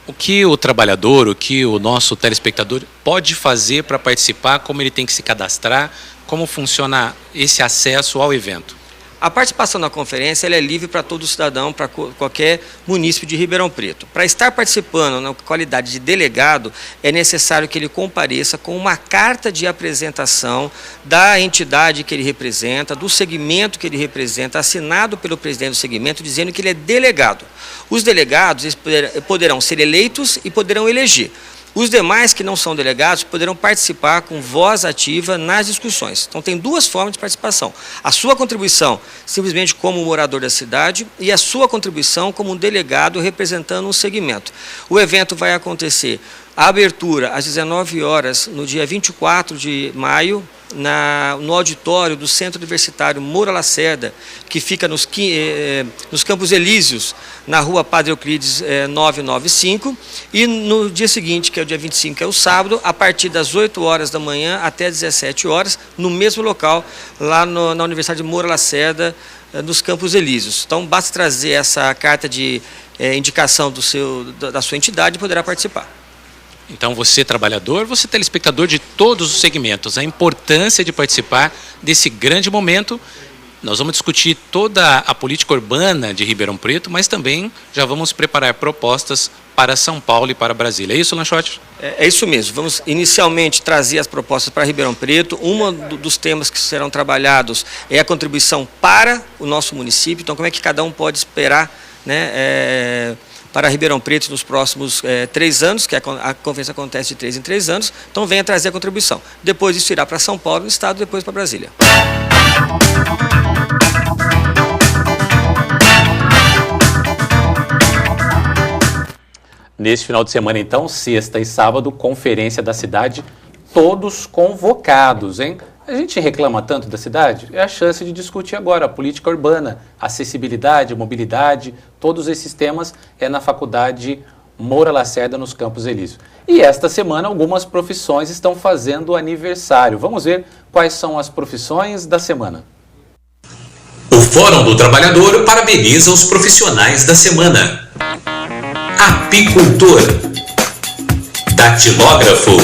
O que o trabalhador, o que o nosso telespectador pode fazer para participar, como ele tem que se cadastrar, como funciona esse acesso ao evento? A participação na conferência ela é livre para todo cidadão, para qualquer município de Ribeirão Preto. Para estar participando na qualidade de delegado, é necessário que ele compareça com uma carta de apresentação da entidade que ele representa, do segmento que ele representa, assinado pelo presidente do segmento, dizendo que ele é delegado. Os delegados poderão ser eleitos e poderão eleger. Os demais que não são delegados poderão participar com voz ativa nas discussões. Então tem duas formas de participação. A sua contribuição simplesmente como morador da cidade e a sua contribuição como um delegado representando um segmento. O evento vai acontecer, a abertura às 19 horas no dia 24 de maio, no auditório do Centro Universitário Moura Lacerda, que fica nos Campos Elíseos, na rua Padre Euclides 995, e no dia seguinte, que é o dia 25, que é o sábado, a partir das 8 horas da manhã até 17 horas, no mesmo local, lá na Universidade Moura Lacerda, nos Campos Elíseos. Então, basta trazer essa carta de indicação da sua entidade e poderá participar. Então, você trabalhador, você telespectador de todos os segmentos, a importância de participar desse grande momento Nós vamos discutir toda a política urbana de Ribeirão Preto, mas também já vamos preparar propostas para São Paulo e para Brasília. É isso, Lanchotti? É isso mesmo. Vamos inicialmente trazer as propostas para Ribeirão Preto. Um dos temas que serão trabalhados é a contribuição para o nosso município. Então, como é que cada um pode esperar, né, para Ribeirão Preto nos próximos 3 anos, que a conferência acontece de 3 em 3 anos. Então, venha trazer a contribuição. Depois isso irá para São Paulo, no estado, depois para Brasília. Neste final de semana, então, sexta e sábado, conferência da cidade, todos convocados, hein? A gente reclama tanto da cidade, é a chance de discutir agora a política urbana, acessibilidade, mobilidade, todos esses temas é na Faculdade Moura Lacerda, nos Campos Elíseos. E esta semana, algumas profissões estão fazendo aniversário. Vamos ver quais são as profissões da semana. O Fórum do Trabalhador parabeniza os profissionais da semana. Apicultor, datilógrafo,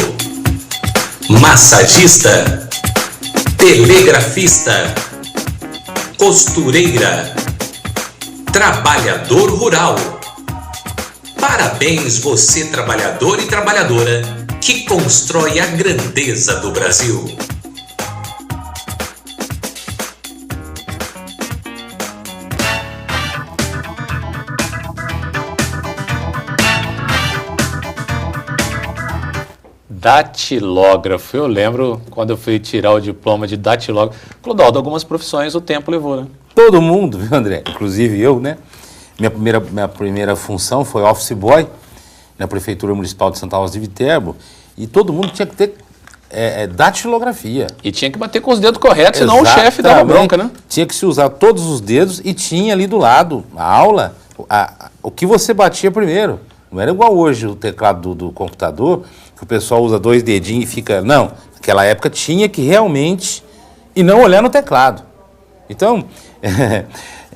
massagista, telegrafista, costureira, trabalhador rural. Parabéns você, trabalhador e trabalhadora, que constrói a grandeza do Brasil. Datilógrafo. Eu lembro quando eu fui tirar o diploma de datilógrafo. Clodoaldo, algumas profissões o tempo levou, né? Todo mundo, viu, André? Inclusive eu, né? Minha primeira função foi office boy na Prefeitura Municipal de Santa Rosa de Viterbo. E todo mundo tinha que ter datilografia. E tinha que bater com os dedos corretos, senão o chefe dava bronca, né? Tinha que se usar todos os dedos e tinha ali do lado, a aula, o que você batia primeiro. Não era igual hoje o teclado do computador, que o pessoal usa 2 dedinhos e fica... Não, naquela época tinha que realmente... E não olhar no teclado. Então,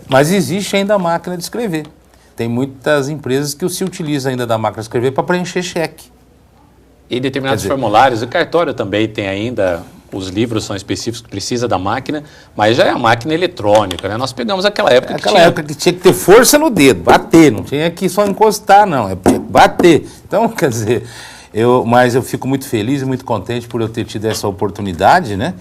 mas existe ainda a máquina de escrever. Tem muitas empresas que se utilizam ainda da máquina de escrever para preencher cheque. E determinados formulários, o cartório também tem ainda... Os livros são específicos que precisa da máquina, mas já é a máquina eletrônica, né? Nós pegamos aquela época época que tinha que ter força no dedo, bater, não tinha que só encostar, não, é bater. Então, quer dizer, mas eu fico muito feliz e muito contente por eu ter tido essa oportunidade, né?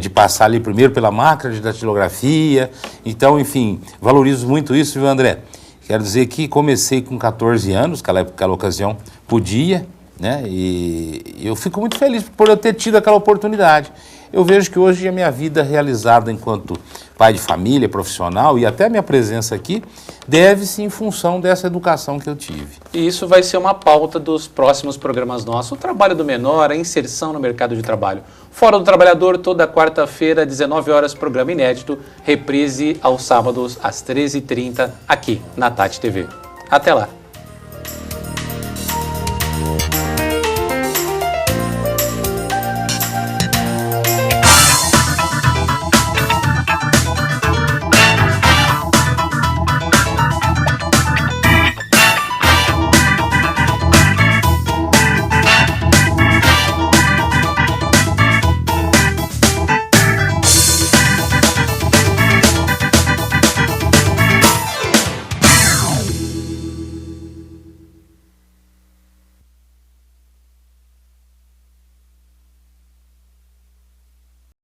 De passar ali primeiro pela máquina de datilografia. Então, enfim, valorizo muito isso, viu, André? Quero dizer que comecei com 14 anos, aquela ocasião podia, né? E eu fico muito feliz por eu ter tido aquela oportunidade. Eu vejo que hoje a minha vida realizada enquanto pai de família, profissional e até a minha presença aqui deve-se em função dessa educação que eu tive. E isso vai ser uma pauta dos próximos programas nossos. O trabalho do menor, a inserção no mercado de trabalho. Fora do Trabalhador, toda quarta-feira, 19 horas, programa inédito. Reprise aos sábados, às 13h30, aqui na Tati TV. Até lá!